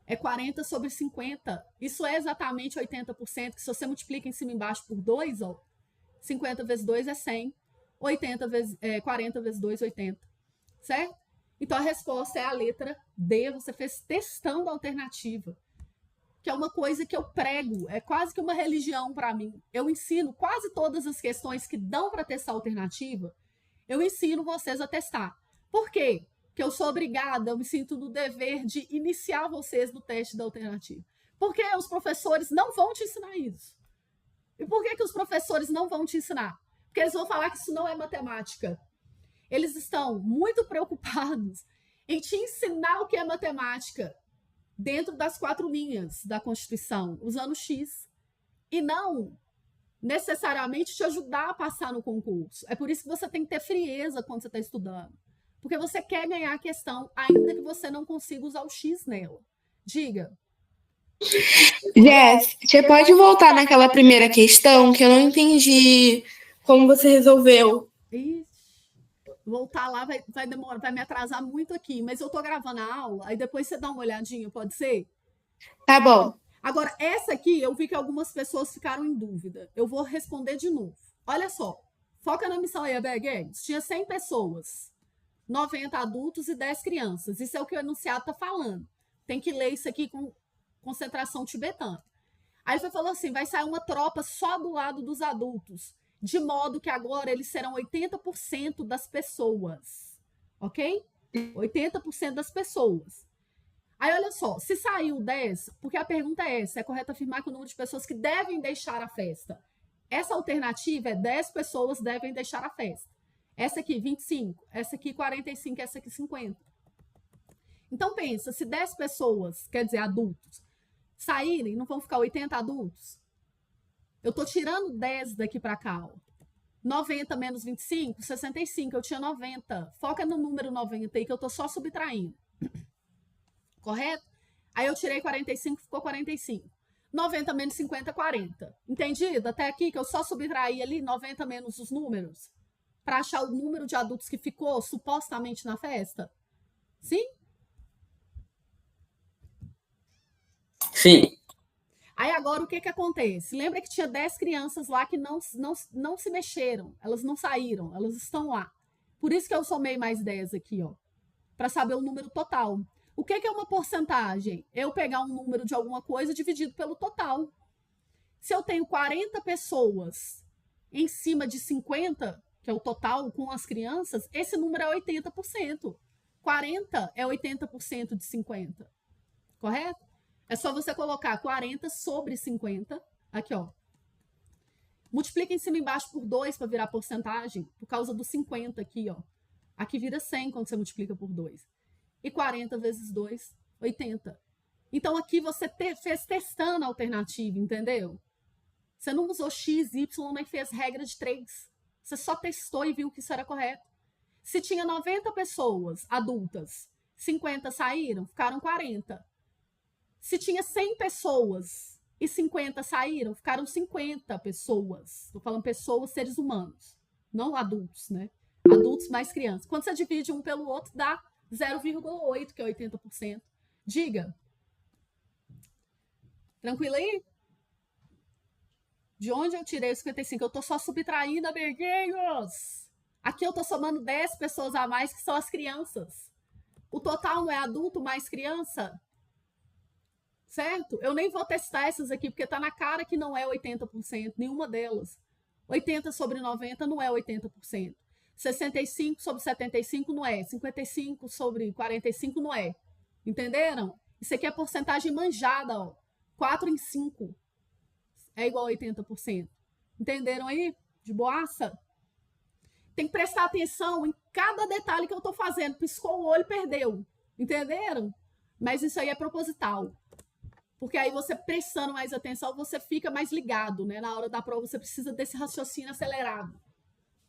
é 40 sobre 50. Isso é exatamente 80%, que se você multiplica em cima e embaixo por 2, 50 vezes 2 é 100. 40 vezes 2, 80. Certo? Então, a resposta é a letra D. Você fez testando a alternativa, que é uma coisa que eu prego. É quase que uma religião para mim. Eu ensino quase todas as questões que dão para testar a alternativa. Eu ensino vocês a testar. Por quê? Porque eu sou obrigada, eu me sinto no dever de iniciar vocês no teste da alternativa. Porque os professores não vão te ensinar isso. E por que os professores não vão te ensinar? Porque eles vão falar que isso não é matemática. Eles estão muito preocupados em te ensinar o que é matemática dentro das 4 linhas da Constituição, usando X. E não necessariamente te ajudar a passar no concurso. É por isso que você tem que ter frieza quando você está estudando. Porque você quer ganhar a questão, ainda que você não consiga usar o X nela. Diga. Jess, você pode voltar naquela primeira questão que eu não entendi como você resolveu. Ixi, voltar lá vai demorar, vai me atrasar muito aqui. Mas eu tô gravando a aula, aí depois você dá uma olhadinha, pode ser? Tá bom. Agora, essa aqui, eu vi que algumas pessoas ficaram em dúvida. Eu vou responder de novo. Olha só, Foca na missão aí, Games. Tinha 100 pessoas, 90 adultos e 10 crianças. Isso é o que o enunciado está falando. Tem que ler isso aqui com concentração tibetana. Aí ele falou assim, vai sair uma tropa só do lado dos adultos, de modo que agora eles serão 80% das pessoas, ok? 80% das pessoas. Aí, olha só, se saiu 10, porque a pergunta é essa, é correto afirmar que o número de pessoas que devem deixar a festa. Essa alternativa é 10 pessoas devem deixar a festa. Essa aqui, 25, essa aqui, 45, essa aqui, 50. Então, pensa, se 10 pessoas, quer dizer, adultos, saírem, não vão ficar 80 adultos? Eu tô tirando 10 daqui para cá, ó. 90 menos 25, 65, eu tinha 90. Foca no número 90 aí, que eu tô só subtraindo. Correto? Aí eu tirei 45, ficou 45. 90 menos 50, 40. Entendido? Até aqui que eu só subtraí ali 90 menos os números para achar o número de adultos que ficou supostamente na festa? Sim? Sim. Aí agora o que acontece? Lembra que tinha 10 crianças lá que não se mexeram, elas não saíram, elas estão lá. Por isso que eu somei mais 10 aqui, ó, para saber o número total. O que é uma porcentagem? Eu pegar um número de alguma coisa dividido pelo total. Se eu tenho 40 pessoas em cima de 50, que é o total com as crianças, esse número é 80%. 40 é 80% de 50. Correto? É só você colocar 40 sobre 50. Aqui, ó. Multiplica em cima e embaixo por 2 para virar porcentagem, por causa do 50 aqui, ó. Aqui vira 100 quando você multiplica por 2. E 40 vezes 2, 80. Então, aqui você fez testando a alternativa, entendeu? Você não usou X, Y, nem fez regra de 3. Você só testou e viu que isso era correto. Se tinha 90 pessoas adultas, 50 saíram, ficaram 40. Se tinha 100 pessoas e 50 saíram, ficaram 50 pessoas. Estou falando pessoas, seres humanos, não adultos, né? Adultos mais crianças. Quando você divide um pelo outro, dá 0,8, que é 80%. Diga. Tranquilo aí? De onde eu tirei os 55? Eu estou só subtraindo, amiguinhos. Aqui eu estou somando 10 pessoas a mais, que são as crianças. O total não é adulto mais criança? Certo? Eu nem vou testar essas aqui, porque está na cara que não é 80%, nenhuma delas. 80 sobre 90 não é 80%. 65 sobre 75 não é. 55 sobre 45 não é. Entenderam? Isso aqui é porcentagem manjada, ó. 4 em 5 é igual a 80%. Entenderam aí? De boaça? Tem que prestar atenção em cada detalhe que eu estou fazendo. Piscou o olho, perdeu. Entenderam? Mas isso aí é proposital. Porque aí você prestando mais atenção, você fica mais ligado, né? Na hora da prova, você precisa desse raciocínio acelerado.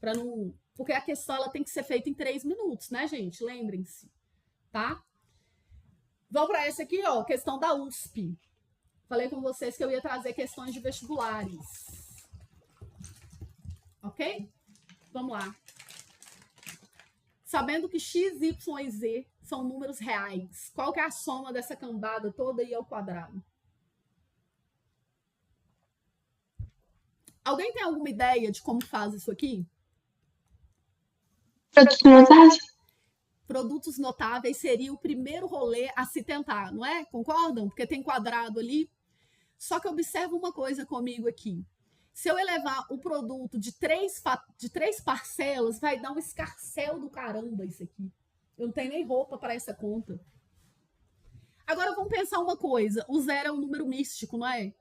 Para não... Porque a questão ela tem que ser feita em 3 minutos, né, gente? Lembrem-se, tá? Vamos para essa aqui, ó, questão da USP. Falei com vocês que eu ia trazer questões de vestibulares. Ok? Vamos lá. Sabendo que x, y e z são números reais, qual que é a soma dessa cambada toda aí ao quadrado? Alguém tem alguma ideia de como faz isso aqui? Produtos notáveis? Produtos notáveis seria o primeiro rolê a se tentar, não é? Concordam? Porque tem quadrado ali. Só que observa uma coisa comigo aqui. Se eu elevar o produto de três parcelas, vai dar um escarcéu do caramba isso aqui. Eu não tenho nem roupa para essa conta. Agora vamos pensar uma coisa. O zero é um número místico, não é?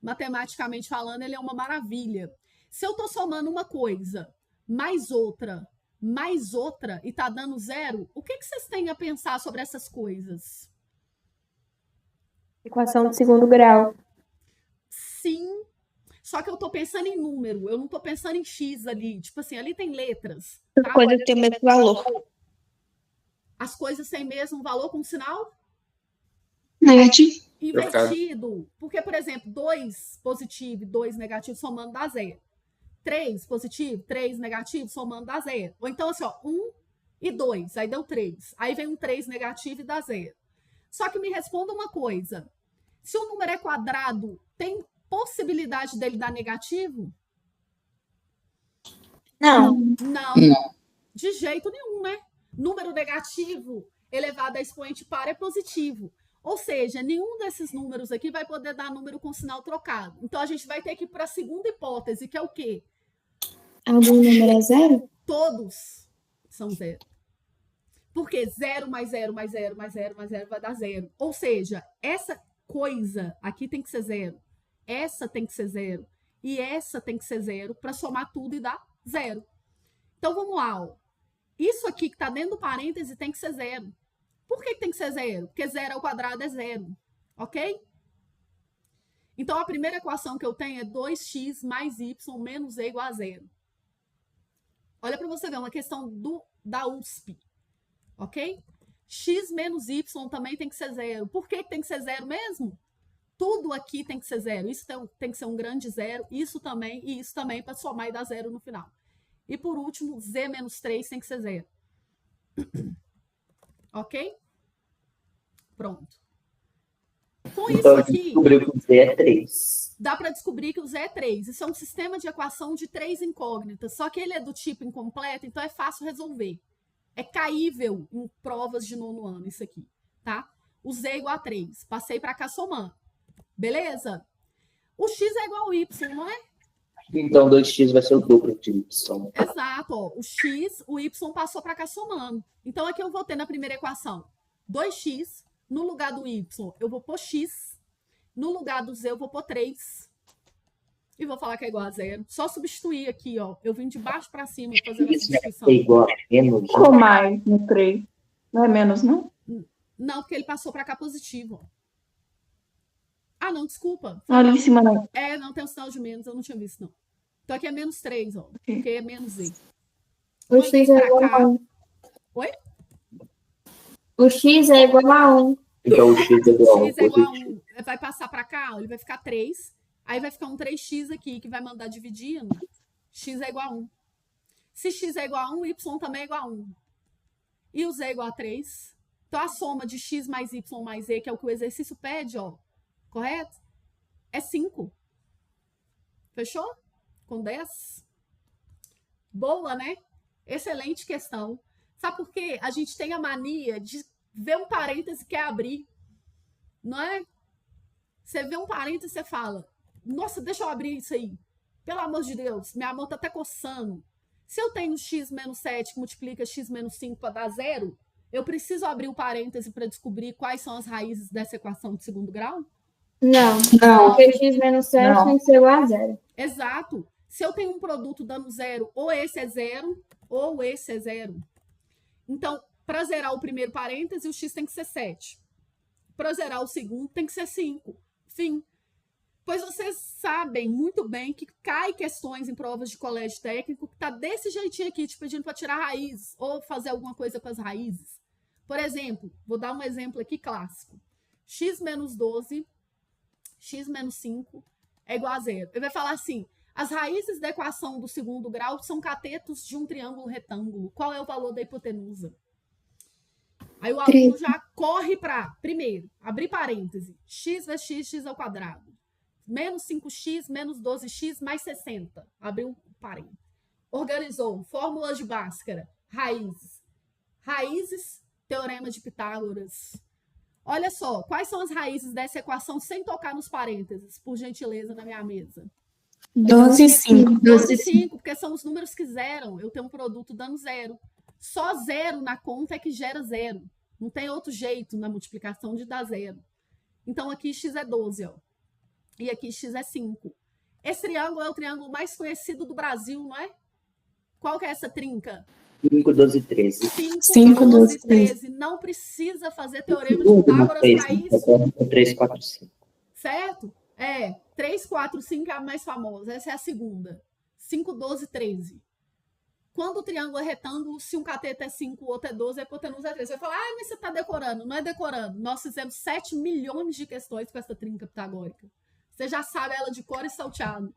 Matematicamente falando, ele é uma maravilha. Se eu estou somando uma coisa mais outra, e tá dando zero, o que vocês têm a pensar sobre essas coisas? Equação de segundo grau. Sim, só que eu tô pensando em número, eu não tô pensando em X ali. Tipo assim, ali tem letras. As coisas têm o mesmo valor. As coisas têm mesmo valor com sinal? Negativo. Invertido. Porque, por exemplo, 2 positivo e 2 negativo somando dá 0. 3 positivo, 3 negativo, somando dá 0. Ou então, assim, ó, 1 e 2, aí deu 3. Aí vem um 3 negativo e dá 0. Só que me responda uma coisa. Se o número é quadrado, tem possibilidade dele dar negativo? Não. Não, Não. de jeito nenhum, né? Número negativo elevado a expoente par é positivo. Ou seja, nenhum desses números aqui vai poder dar número com sinal trocado. Então, a gente vai ter que ir para a segunda hipótese, que é o quê? Algum número é zero? Todos são zero. Porque 0 mais 0 mais 0 mais 0 mais 0 vai dar zero. Ou seja, essa coisa aqui tem que ser zero. Essa tem que ser zero. E essa tem que ser zero para somar tudo e dar zero. Então, vamos lá. Ó. Isso aqui que está dentro do parêntese tem que ser zero. Por que tem que ser zero? Porque 0 ao quadrado é zero. Ok? Então, a primeira equação que eu tenho é 2x mais y menos e igual a zero. Olha para você ver, uma questão da USP. Ok? X menos y também tem que ser zero. Por que tem que ser zero mesmo? Tudo aqui tem que ser zero. Isso tem que ser um grande zero. Isso também e isso também para somar e dar zero no final. E por último, z menos 3 tem que ser zero. Ok? Pronto. Com isso Então, a gente aqui, descobriu que o Z é 3. dá para descobrir que o z é 3. Isso é um sistema de equação de 3 incógnitas. Só que ele é do tipo incompleto, então é fácil resolver. É caível em provas de 9º ano isso aqui, tá? O z é igual a 3. Passei para cá somando. Beleza? O x é igual ao y, não é? Então, 2x vai ser o dobro de y. Exato. Ó. O x, o y passou para cá somando. Então, aqui eu vou ter na primeira equação 2x. No lugar do y, eu vou pôr x. No lugar do z, eu vou pôr 3. E vou falar que é igual a zero. Só substituir aqui, ó. Eu vim de baixo para cima fazendo a Isso é substituição. igual a menos. Ou mais no 3. Não é menos, não? Não, porque ele passou para cá positivo. Ó. Ah, não, desculpa. Ali em cima não. É, não tem um sinal de menos, eu não tinha visto, não. Então aqui é menos 3, ó. Porque é menos z. O x é igual a 1. Oi? O x é igual a 1. Então, o x é igual a X é igual a positivo. 1. Vai passar para cá, ó, ele vai ficar 3. Aí vai ficar um 3x aqui, que vai mandar dividindo. X é igual a 1. Se x é igual a 1, y também é igual a 1. E o z é igual a 3. Então, a soma de x mais y mais z, que é o que o exercício pede, ó. Correto? É 5. Fechou? Com 10? Boa, né? Excelente questão. Sabe por quê? A gente tem a mania de ver um parêntese e quer abrir. Não é? Você vê um parêntese e você fala, nossa, deixa eu abrir isso aí. Pelo amor de Deus, minha mão tá até coçando. Se eu tenho x menos 7 que multiplica x menos 5 para dar zero, eu preciso abrir o parêntese para descobrir quais são as raízes dessa equação de segundo grau? Não. Não. Porque x menos 7 Não. tem que ser igual a zero. Exato. Se eu tenho um produto dando zero, ou esse é zero, ou esse é zero. Então, para zerar o primeiro parêntese, o x tem que ser 7. Para zerar o segundo, tem que ser 5. Fim. Pois vocês sabem muito bem que cai questões em provas de colégio técnico que tá desse jeitinho aqui, te pedindo para tirar raízes ou fazer alguma coisa com as raízes. Por exemplo, vou dar um exemplo aqui clássico. X menos 12, x menos 5 é igual a zero. Ele vai falar assim, as raízes da equação do segundo grau são catetos de um triângulo retângulo. Qual é o valor da hipotenusa? Aí o aluno já corre para, primeiro, abrir parêntese. X vezes x ao quadrado. Menos 5x, menos 12x, mais 60. Abriu parêntese. Organizou. Fórmula de Bhaskara. Raízes. Raízes, teorema de Pitágoras. Olha só, quais são as raízes dessa equação sem tocar nos parênteses, por gentileza, na minha mesa? 12 e 5. 12 e 5, porque são os números que zeram. Eu tenho um produto dando zero. Só zero na conta é que gera zero. Não tem outro jeito na multiplicação de dar zero. Então, aqui x é 12, ó. E aqui x é 5. Esse triângulo é o triângulo mais conhecido do Brasil, não é? Qual que é essa trinca? 5, 12, 13. 5, 12, 13. Não precisa fazer teorema de Pitágoras para isso. 3, 4, 5. Certo? É. 3, 4, 5 é a mais famosa. Essa é a segunda. 5, 12, 13. Quando o triângulo é retângulo, se um cateto é 5, o outro é 12, a hipotenusa é 13. Você vai falar, mas você está decorando. Não é decorando. Nós fizemos 7 milhões de questões com essa trinca pitagórica. Você já sabe ela de cor e salteado.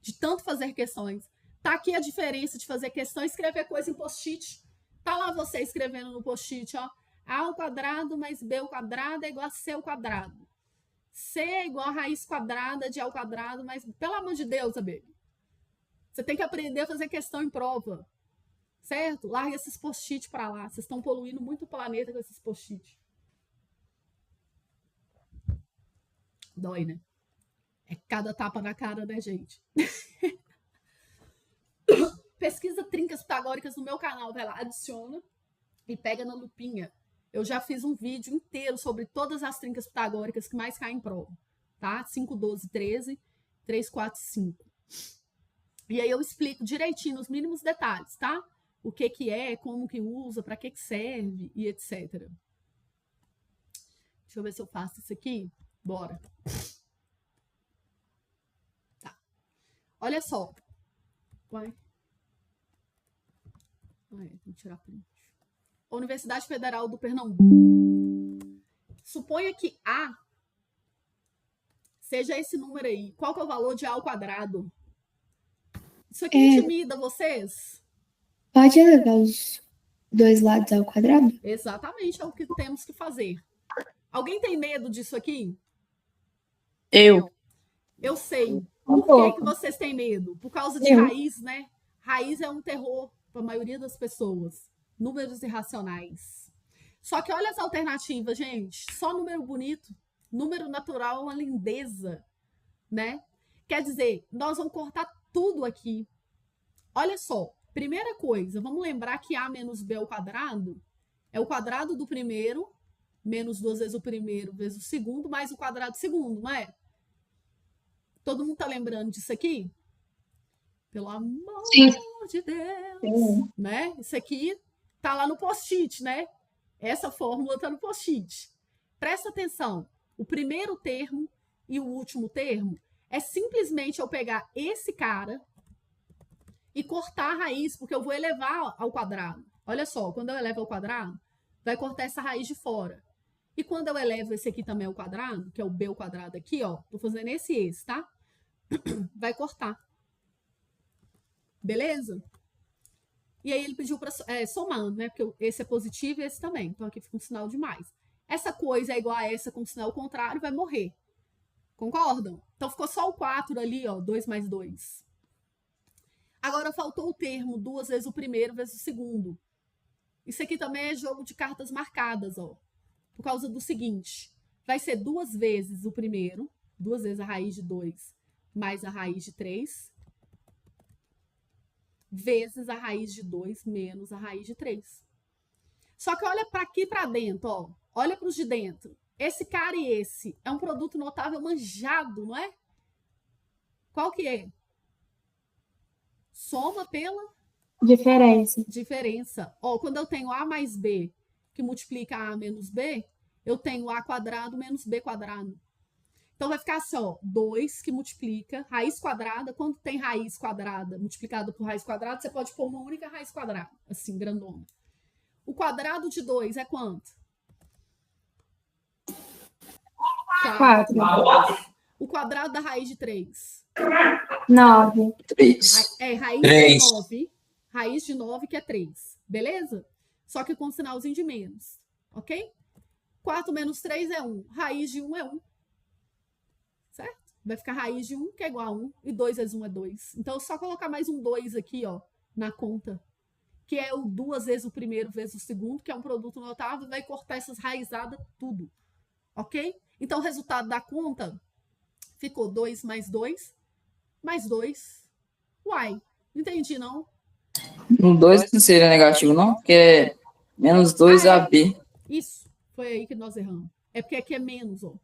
De tanto fazer questões. Tá aqui a diferença de fazer questão e escrever coisa em post-it. Tá lá você escrevendo no post-it, ó. A ao quadrado mais B ao quadrado é igual a C ao quadrado. C é igual a raiz quadrada de A ao quadrado, mas, pelo amor de Deus, Abel. Você tem que aprender a fazer questão em prova. Certo? Larga esses post-it para lá. Vocês estão poluindo muito o planeta com esses post-it. Dói, né? É cada tapa na cara, né, gente? Pesquisa trincas pitagóricas no meu canal. Vai lá, adiciona e pega na lupinha. Eu já fiz um vídeo inteiro sobre todas as trincas pitagóricas que mais caem em prova. Tá? 5, 12, 13, 3, 4, 5. E aí eu explico direitinho, nos mínimos detalhes, tá? O que é, como que usa, para que serve e etc. Deixa eu ver se eu faço isso aqui. Bora. Tá. Olha só. Uai. Tem que tirar print. Universidade Federal do Pernambuco. Suponha que A seja esse número aí. Qual que é o valor de A ao quadrado? Isso aqui intimida vocês? Pode elevar os dois lados ao quadrado? Exatamente, é o que temos que fazer. Alguém tem medo disso aqui? Eu. Eu sei. Por que vocês têm medo? Por causa de raiz, né? Raiz é um terror para a maioria das pessoas. Números irracionais. Só que olha as alternativas, gente. Só número bonito. Número natural é uma lindeza, né? Quer dizer, nós vamos cortar tudo aqui. Olha só. Primeira coisa, vamos lembrar que A menos B ao quadrado é o quadrado do primeiro, menos 2 vezes o primeiro, vezes o segundo, mais o quadrado do segundo, não é? Todo mundo tá lembrando disso aqui? Pelo amor de Deus. Né? Isso aqui tá lá no post-it, né? Essa fórmula tá no post-it. Presta atenção. O primeiro termo e o último termo é simplesmente eu pegar esse cara e cortar a raiz, porque eu vou elevar ao quadrado. Olha só, quando eu elevo ao quadrado, vai cortar essa raiz de fora. E quando eu elevo esse aqui também ao quadrado, que é o B ao quadrado aqui, ó, tô fazendo esse, tá? Vai cortar. Beleza? E aí ele pediu para somar, né? Porque esse é positivo e esse também. Então aqui fica um sinal de mais. Essa coisa é igual a essa com sinal contrário, vai morrer. Concordam? Então ficou só o 4 ali, ó, 2 mais 2. Agora faltou o termo, 2 vezes o primeiro vezes o segundo. Isso aqui também é jogo de cartas marcadas, ó. Por causa do seguinte, vai ser 2 vezes o primeiro, 2 vezes a raiz de 2 mais a raiz de 3, vezes a raiz de 2 menos a raiz de 3. Só que olha para aqui para dentro, ó. Olha para os de dentro. Esse cara e esse é um produto notável manjado, não é? Qual que é? Soma pela diferença. Ó, quando eu tenho A mais B, que multiplica A menos B, eu tenho A quadrado menos B quadrado. Então vai ficar assim, ó, 2 que multiplica raiz quadrada. Quando tem raiz quadrada multiplicado por raiz quadrada, você pode pôr uma única raiz quadrada, assim, grandona. O quadrado de 2 é quanto? 4. O quadrado da raiz de 3? 9. 3. Raiz 3. de 9. Raiz de 9 que é 3. Beleza? Só que com sinalzinho de menos. Ok? 4 menos 3 é 1. Raiz de 1 é 1. Certo? Vai ficar raiz de 1, que é igual a 1. E 2 vezes 1 é 2. Então, só colocar mais um 2 aqui, ó, na conta. Que é o 2 vezes o primeiro vezes o segundo, que é um produto notável, vai cortar essas raizadas tudo. Ok? Então, o resultado da conta ficou 2 mais 2, mais 2. Uai, não entendi, não. No 2 não seria negativo, não? Porque é menos 2AB. Isso, foi aí que nós erramos. É porque aqui é menos, ó.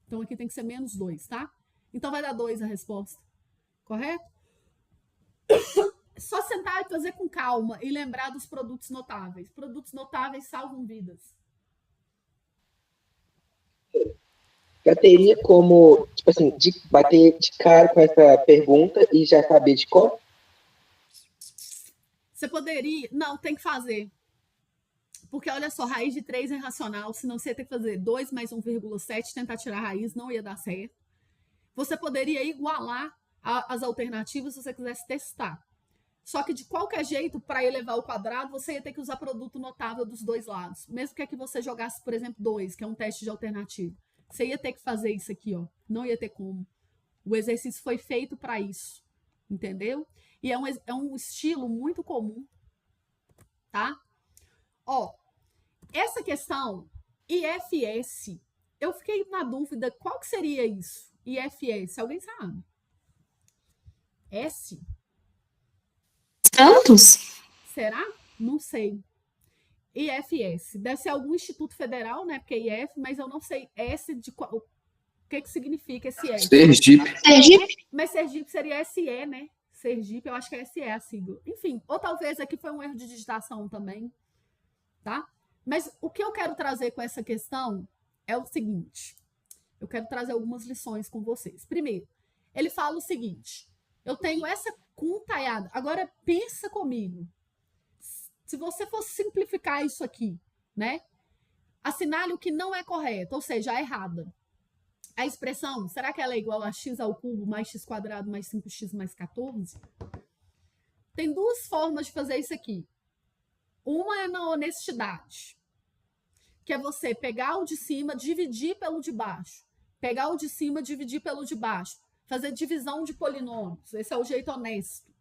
Então, aqui tem que ser menos 2, tá? Então, vai dar 2 a resposta. Correto? Só sentar e fazer com calma e lembrar dos produtos notáveis. Produtos notáveis salvam vidas. Já teria como, tipo assim, bater de cara com essa pergunta e já saber de qual? Você poderia... Não, tem que fazer. Porque, olha só, raiz de 3 é racional, senão você ia ter que fazer 2 mais 1,7, tentar tirar a raiz, não ia dar certo. Você poderia igualar as alternativas se você quisesse testar. Só que, de qualquer jeito, para elevar ao quadrado, você ia ter que usar produto notável dos dois lados. Mesmo que aqui você jogasse, por exemplo, 2, que é um teste de alternativa. Você ia ter que fazer isso aqui, ó. Não ia ter como. O exercício foi feito para isso. Entendeu? E é um estilo muito comum, tá? Ó, essa questão, IFS, eu fiquei na dúvida, qual que seria isso? IFS, alguém sabe? S? Santos? Será? Não sei. IFS, deve ser algum instituto federal, né? Porque é IF, mas eu não sei S de qual... O que significa esse S? Sergipe. Sergipe? Mas Sergipe seria SE, né? Sergipe, eu acho que é SE a sigla. Enfim, ou talvez aqui foi um erro de digitação também, tá? Mas o que eu quero trazer com essa questão é o seguinte. Eu quero trazer algumas lições com vocês. Primeiro, ele fala o seguinte. Eu tenho essa contaiada. Agora, pensa comigo. Se você fosse simplificar isso aqui, né? Assinale o que não é correto, ou seja, a errada. A expressão, será que ela é igual a x ao cubo mais x quadrado mais 5x mais 14? Tem duas formas de fazer isso aqui. Uma é na honestidade, que é você pegar o de cima, dividir pelo de baixo. Pegar o de cima, dividir pelo de baixo. Fazer divisão de polinômios. Esse é o jeito honesto.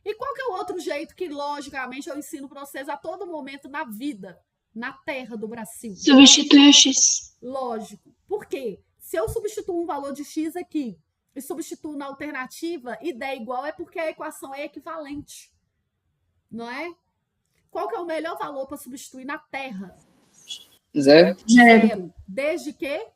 E qual que é o outro jeito que, logicamente, eu ensino para vocês a todo momento na vida, na terra do Brasil? Substitui o X. Lógico. Por quê? Se eu substituo um valor de X aqui e substituo na alternativa e der igual, é porque a equação é equivalente. Não é? Qual que é o melhor valor para substituir na terra? Zero. Zero. Desde que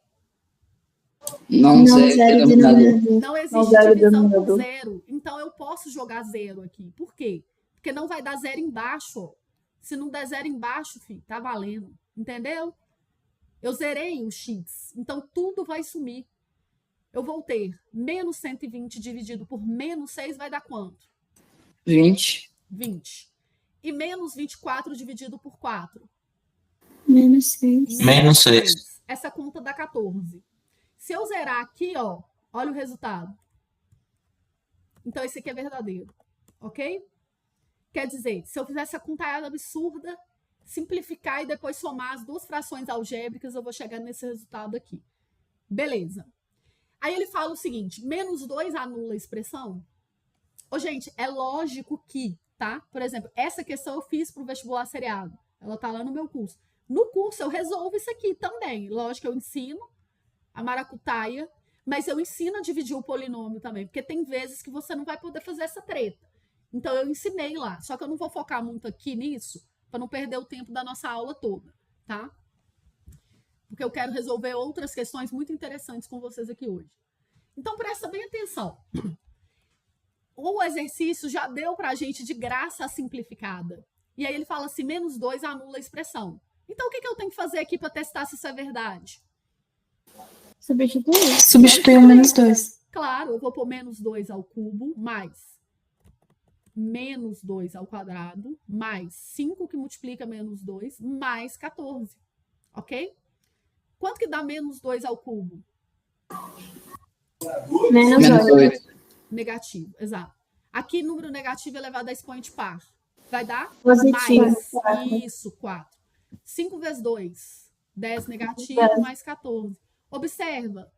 Não, zero. zero denominador. não existe divisão por zero. Então, eu posso jogar zero aqui. Por quê? Porque não vai dar zero embaixo. Ó. Se não der zero embaixo, filho, tá valendo. Entendeu? Eu zerei o X. Então, tudo vai sumir. Eu vou ter menos 120 dividido por menos 6 vai dar quanto? 20. 20. E menos 24 dividido por 4? Menos 6. Menos 6. Essa conta dá 14. Se eu zerar aqui, ó, olha o resultado. Então, esse aqui é verdadeiro. Ok? Quer dizer, se eu fizer essa contaiada absurda, simplificar e depois somar as duas frações algébricas, eu vou chegar nesse resultado aqui. Beleza. Aí ele fala o seguinte, menos 2 anula a expressão? Ô, gente, é lógico que, tá? Por exemplo, essa questão eu fiz para o vestibular seriado. Ela tá lá no meu curso. No curso eu resolvo isso aqui também. Lógico que eu ensino a maracutaia, mas eu ensino a dividir o polinômio também, porque tem vezes que você não vai poder fazer essa treta. Então eu ensinei lá, só que eu não vou focar muito aqui nisso, para não perder o tempo da nossa aula toda, tá? Porque eu quero resolver outras questões muito interessantes com vocês aqui hoje. Então, presta bem atenção. O exercício já deu para a gente de graça a simplificada. E aí ele fala assim, menos 2 anula a expressão. Então, o que eu tenho que fazer aqui para testar se isso é verdade? Substituir. Substitui o menos 2. Claro, eu vou pôr menos 2 ao cubo, mais menos 2 ao quadrado, mais 5 que multiplica menos 2, mais 14. Ok? Quanto que dá menos 2 ao cubo? Menos 8. Negativo, exato. Aqui, número negativo elevado a expoente par. Vai dar? Positivo. Mais. 4. Isso, 4. 5 vezes 2, 10 negativo, 10. mais 14. Observa,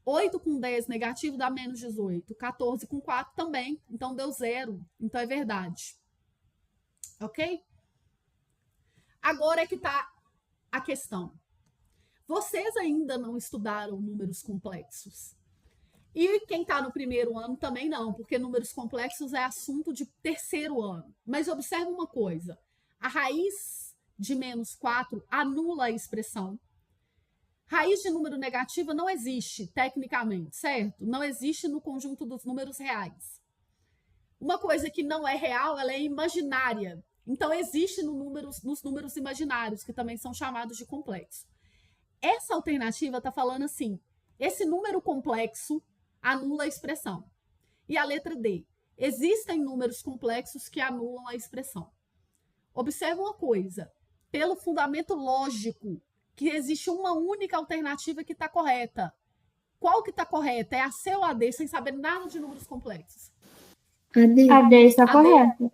8 com 10 negativo dá menos 18. 14 com 4 também. Então, deu 0. Então, é verdade. Ok? Agora é que está a questão. Vocês ainda não estudaram números complexos. E quem está no primeiro ano também não, porque números complexos é assunto de terceiro ano. Mas observe uma coisa. A raiz de menos 4 anula a expressão. Raiz de número negativa não existe, tecnicamente, certo? Não existe no conjunto dos números reais. Uma coisa que não é real, ela é imaginária. Então, existe nos números imaginários, que também são chamados de complexo. Essa alternativa está falando assim, esse número complexo anula a expressão. E a letra D, existem números complexos que anulam a expressão. Observe uma coisa, pelo fundamento lógico, que existe uma única alternativa que está correta. Qual que está correta? É a C ou a D, sem saber nada de números complexos? A D está A D. correta.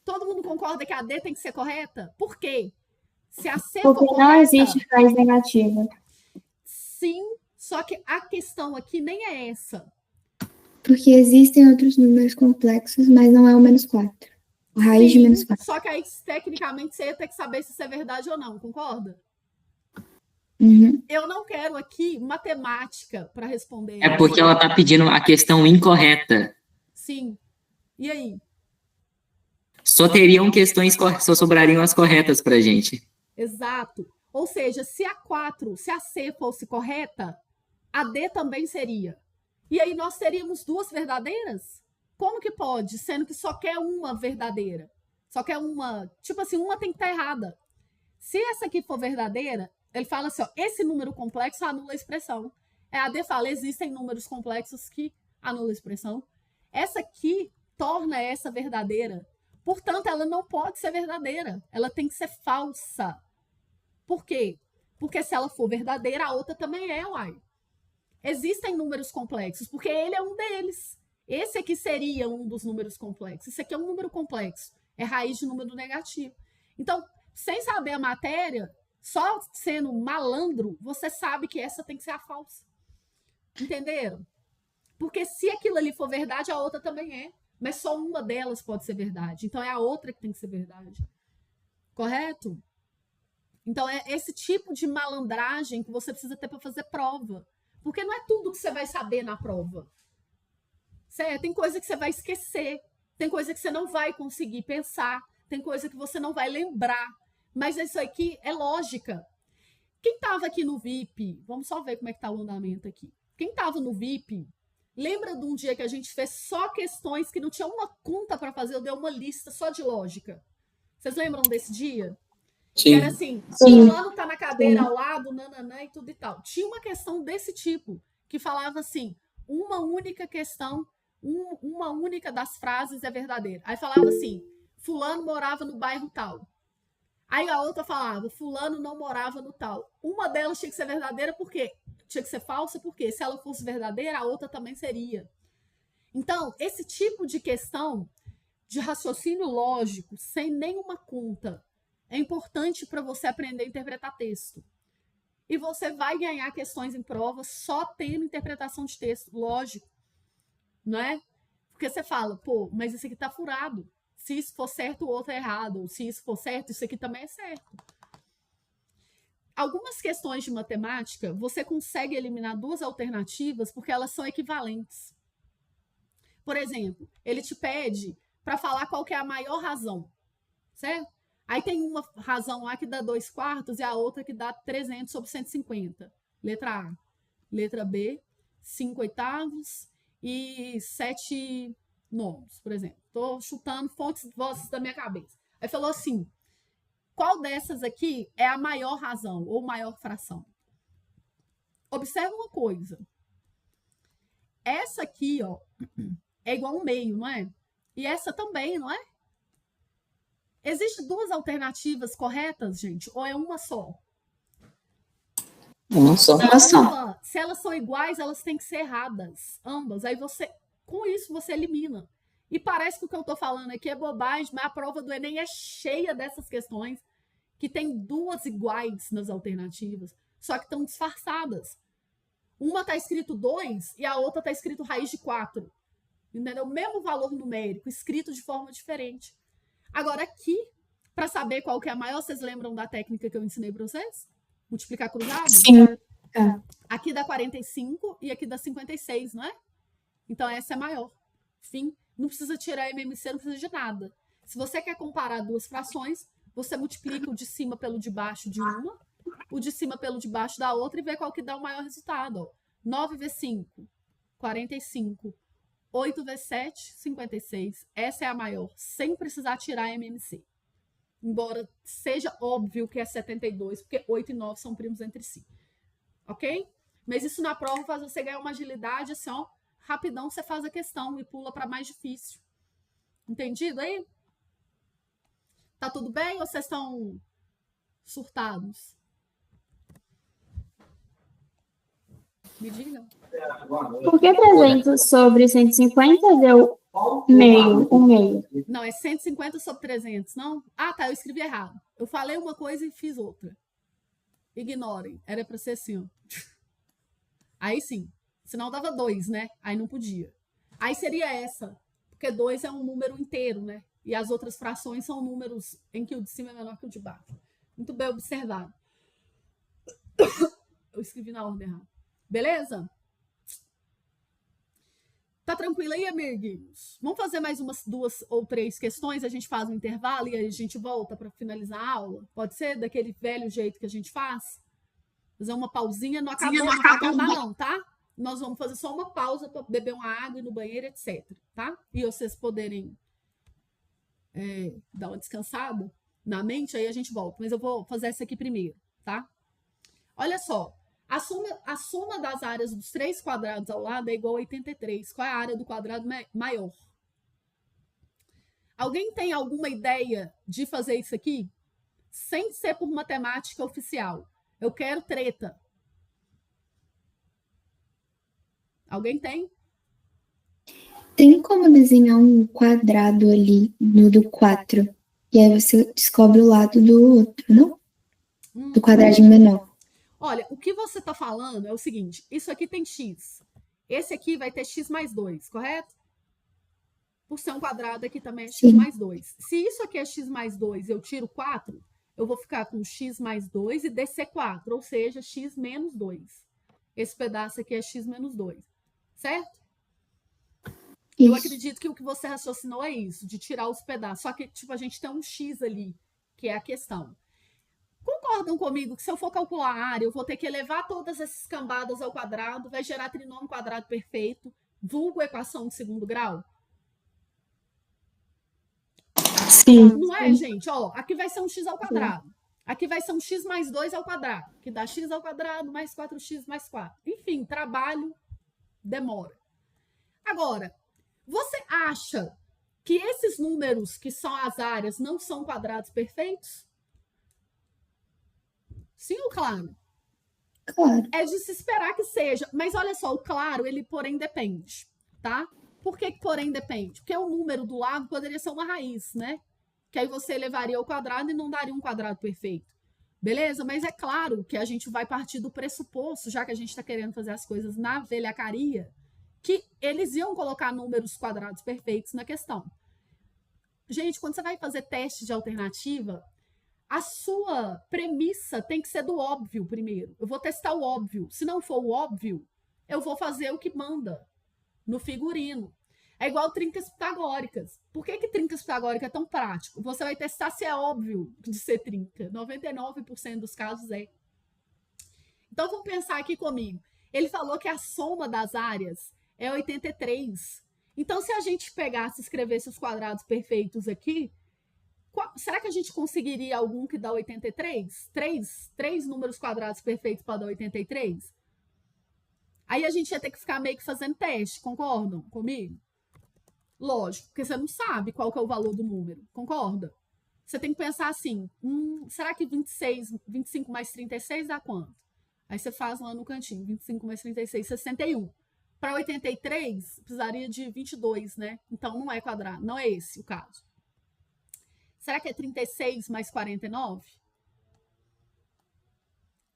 Todo mundo concorda que a D tem que ser correta? Por quê? Se a C Porque for correta, não existe raiz negativa. sim, só que a questão aqui nem é essa. Porque existem outros números complexos, mas não é o menos 4. A raiz de Sim, menos 4. só que aí, tecnicamente, você ia ter que saber se isso é verdade ou não, concorda? Uhum. Eu não quero aqui matemática para responder. É porque ela tá pedindo a questão incorreta. Sim. E aí? Só teriam questões, só sobrariam as corretas pra gente. Exato. Ou seja, se a 4, se a C fosse correta, a D também seria. E aí nós teríamos duas verdadeiras? Como que pode? Sendo que só quer uma verdadeira. Só quer uma... Tipo assim, uma tem que estar errada. Se essa aqui for verdadeira, ele fala assim, ó, esse número complexo anula a expressão. A D fala, existem números complexos que anulam a expressão. Essa aqui torna essa verdadeira. Portanto, ela não pode ser verdadeira. Ela tem que ser falsa. Por quê? Porque se ela for verdadeira, a outra também é, uai. Existem números complexos, porque ele é um deles. Esse aqui seria um dos números complexos. Esse aqui é um número complexo. É raiz de número negativo. Então, sem saber a matéria, só sendo malandro, você sabe que essa tem que ser a falsa. Entenderam? Porque se aquilo ali for verdade, a outra também é. Mas só uma delas pode ser verdade. Então, é a outra que tem que ser verdade. Correto? Então, é esse tipo de malandragem que você precisa ter para fazer prova. Porque não é tudo que você vai saber na prova. Certo? Tem coisa que você vai esquecer. Tem coisa que você não vai conseguir pensar. Tem coisa que você não vai lembrar. Mas isso aqui é lógica. Quem estava aqui no VIP, vamos só ver como é que está o andamento aqui. Quem estava no VIP, lembra de um dia que a gente fez só questões que não tinha uma conta para fazer, eu dei uma lista só de lógica. Vocês lembram desse dia? Sim. Que era assim, o fulano tá na cadeira ao lado, nananã e tudo e tal. Tinha uma questão desse tipo, que falava assim, uma única questão, uma única das frases é verdadeira. Aí falava assim, fulano morava no bairro tal. Aí a outra falava, fulano não morava no tal. Uma delas tinha que ser verdadeira, por quê? Tinha que ser falsa, porque se ela fosse verdadeira, a outra também seria. Então, esse tipo de questão de raciocínio lógico, sem nenhuma conta, é importante para você aprender a interpretar texto. E você vai ganhar questões em prova só tendo interpretação de texto, lógico. Não é? Porque você fala, pô, mas isso aqui tá furado. Se isso for certo, o outro é errado. Ou se isso for certo, isso aqui também é certo. Algumas questões de matemática, você consegue eliminar duas alternativas porque elas são equivalentes. Por exemplo, ele te pede para falar qual que é a maior razão, certo? Aí tem uma razão lá que dá 2/4 e a outra que dá 300 sobre 150. Letra A. Letra B, 5/8 e 7/9, por exemplo. Estou chutando fontes vozes da minha cabeça. Aí falou assim, qual dessas aqui é a maior razão ou maior fração? Observa uma coisa. Essa aqui, ó, é igual a 1/2, não é? E essa também, não é? Existem duas alternativas corretas, gente? Ou é uma só? Uma só. Se elas são iguais, elas têm que ser erradas. Ambas. Aí você, com isso, você elimina. E parece que o que eu estou falando aqui é bobagem, mas a prova do Enem é cheia dessas questões que tem duas iguais nas alternativas, só que estão disfarçadas. Uma está escrito 2 e a outra está escrito raiz de 4. Entendeu? O mesmo valor numérico, escrito de forma diferente. Agora, aqui, para saber qual que é a maior, vocês lembram da técnica que eu ensinei para vocês? Multiplicar cruzado? Sim. Aqui dá 45 e aqui dá 56, não é? Então, essa é maior. Fim. Não precisa tirar MMC, não precisa de nada. Se você quer comparar duas frações, você multiplica o de cima pelo de baixo de uma, o de cima pelo de baixo da outra e vê qual que dá o maior resultado. Ó. 9 vezes 5, 45. 8 vezes 7, 56. Essa é a maior, sem precisar tirar MMC. Embora seja óbvio que é 72, porque 8 e 9 são primos entre si. Ok? Mas isso na prova faz você ganhar uma agilidade, assim, ó, rapidão você faz a questão e pula para mais difícil. Entendido aí? Tá tudo bem ou vocês estão surtados? Me digam. Por que 300 sobre 150 deu meio, um meio? Não, é 150 sobre 300, não? Ah, tá, eu escrevi errado. Eu falei uma coisa e fiz outra. Ignorem, era para ser assim, ó. Aí sim, senão dava 2, né? Aí não podia. Aí seria essa, porque 2 é um número inteiro, né? E as outras frações são números em que o de cima é menor que o de baixo. Muito bem observado. Eu escrevi na ordem errada. Beleza? Tá tranquilo aí, amiguinhos? Vamos fazer mais umas 2 ou 3 questões, a gente faz um intervalo e aí a gente volta para finalizar a aula? Pode ser? Daquele velho jeito que a gente faz? Fazer uma pausinha, não acabou, não vai acabar não, tá? Nós vamos fazer só uma pausa para beber uma água, ir no banheiro, etc, tá? E vocês poderem dar uma descansada na mente, aí a gente volta. Mas eu vou fazer essa aqui primeiro, tá? Olha só. A soma das áreas dos 3 quadrados ao lado é igual a 83. Qual é a área do quadrado maior? Alguém tem alguma ideia de fazer isso aqui? Sem ser por matemática oficial. Eu quero treta. Alguém tem? Tem como desenhar um quadrado ali no do 4? E aí você descobre o lado do outro, não? Do quadradinho menor. Olha, o que você está falando é o seguinte, isso aqui tem x. Esse aqui vai ter x mais 2, correto? Por ser um quadrado, aqui também é x Sim. mais 2. Se isso aqui é x mais 2 e eu tiro 4, eu vou ficar com x mais 2 e descer 4, ou seja, x menos 2. Esse pedaço aqui é x menos 2, certo? Isso. Eu acredito que o que você raciocinou é isso, de tirar os pedaços. Só que, tipo, a gente tem um x ali, que é a questão. Concordam comigo que se eu for calcular a área, eu vou ter que elevar todas essas cambadas ao quadrado, vai gerar trinômio quadrado perfeito, vulgo equação de segundo grau? Sim. Não é, gente? Ó, aqui vai ser um x ao quadrado. Aqui vai ser um x mais 2 ao quadrado, que dá x ao quadrado mais 4x mais 4. Enfim, trabalho demora. Agora, você acha que esses números que são as áreas não são quadrados perfeitos? Sim ou claro? Claro. É de se esperar que seja. Mas olha só, o claro, ele porém depende, tá? Por que porém depende? Porque o número do lado poderia ser uma raiz, né? Que aí você elevaria ao quadrado e não daria um quadrado perfeito. Beleza? Mas é claro que a gente vai partir do pressuposto, já que a gente está querendo fazer as coisas na velhacaria, que eles iam colocar números quadrados perfeitos na questão. Gente, quando você vai fazer teste de alternativa, a sua premissa tem que ser do óbvio primeiro. Eu vou testar o óbvio. Se não for o óbvio, eu vou fazer o que manda no figurino. É igual trincas pitagóricas. Por que trincas pitagóricas é tão prático? Você vai testar se é óbvio de ser trinca. 99% dos casos é. Então, vamos pensar aqui comigo. Ele falou que a soma das áreas é 83. Então, se a gente pegasse e escrevesse os quadrados perfeitos aqui, será que a gente conseguiria algum que dá 83? Três números quadrados perfeitos para dar 83? Aí a gente ia ter que ficar meio que fazendo teste, concordam comigo? Lógico, porque você não sabe qual que é o valor do número, concorda? Você tem que pensar assim, será que 25 mais 36 dá quanto? Aí você faz lá no cantinho, 25 mais 36, 61. Para 83, precisaria de 22, né? Então não é quadrado, não é esse o caso. Será que é 36 mais 49?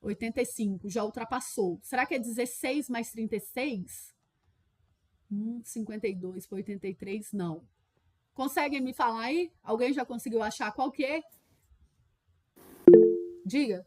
85, já ultrapassou. Será que é 16 mais 36? 52 para 83, não. Conseguem me falar aí? Alguém já conseguiu achar qual que é? Diga.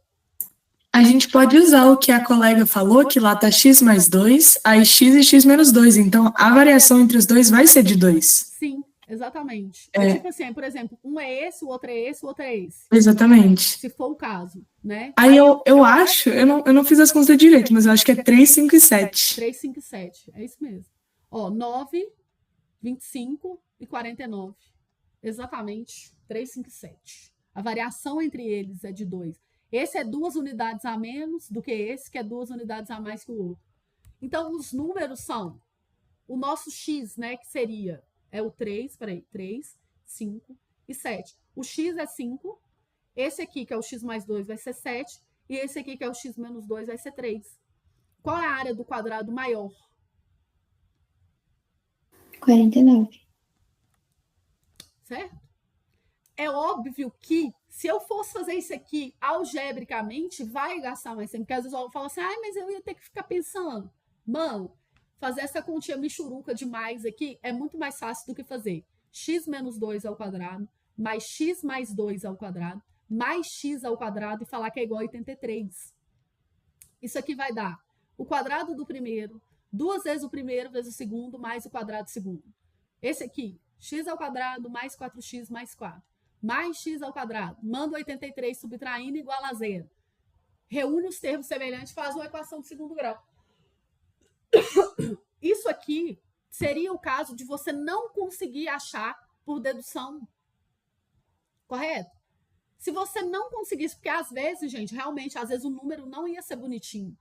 A gente pode usar o que a colega falou, que lá tá x mais 2, aí x e x menos 2. Então, a variação entre os dois vai ser de 2. Sim, exatamente. É tipo assim, por exemplo, um é esse, o outro é esse, o outro é esse. Exatamente. Se for o caso, né? Aí eu acho, eu não fiz as contas direito, mas eu acho que é 3, 5 e 7. 3, 5 e 7, é isso mesmo. Ó, 9, 25 e 49. Exatamente, 3, 5 e 7. A variação entre eles é de 2. Esse é 2 unidades a menos do que esse, que é 2 unidades a mais que o outro. Então, os números são o nosso x, né, que seria, é o 3, 5 e 7. O x é 5, esse aqui, que é o x mais 2, vai ser 7, e esse aqui, que é o x menos 2, vai ser 3. Qual é a área do quadrado maior? 49. Certo? É óbvio que, se eu fosse fazer isso aqui algebricamente, vai gastar mais tempo. Porque às vezes eu falo assim, mas eu ia ter que ficar pensando. Mano, fazer essa continha michuruca demais aqui é muito mais fácil do que fazer x menos 2 ao quadrado, mais x mais 2 ao quadrado, mais x ao quadrado e falar que é igual a 83. Isso aqui vai dar o quadrado do primeiro, 2 vezes o primeiro vezes o segundo, mais o quadrado do segundo. Esse aqui, x ao quadrado mais 4x mais 4, mais x ao quadrado, manda 83 subtraindo igual a 0. Reúne os termos semelhantes e faz uma equação de segundo grau. Isso aqui seria o caso de você não conseguir achar por dedução. Correto? Se você não conseguisse, porque às vezes, gente, realmente, às vezes o número não ia ser bonitinho.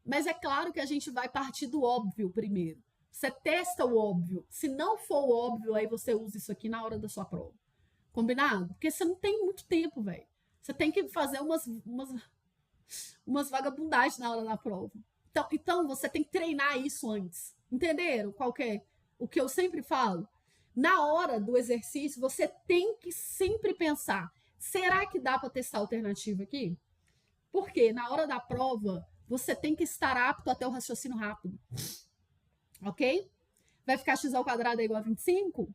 Mas é claro que a gente vai partir do óbvio primeiro. Você testa o óbvio. Se não for o óbvio, aí você usa isso aqui na hora da sua prova. Combinado? Porque você não tem muito tempo, velho. Você tem que fazer umas vagabundagens na hora da prova. Então, você tem que treinar isso antes. Entenderam? O que eu sempre falo? Na hora do exercício, você tem que sempre pensar, será que dá para testar a alternativa aqui? Porque na hora da prova, você tem que estar apto até o raciocínio rápido. Ok? Vai ficar x ao quadrado é igual a 25?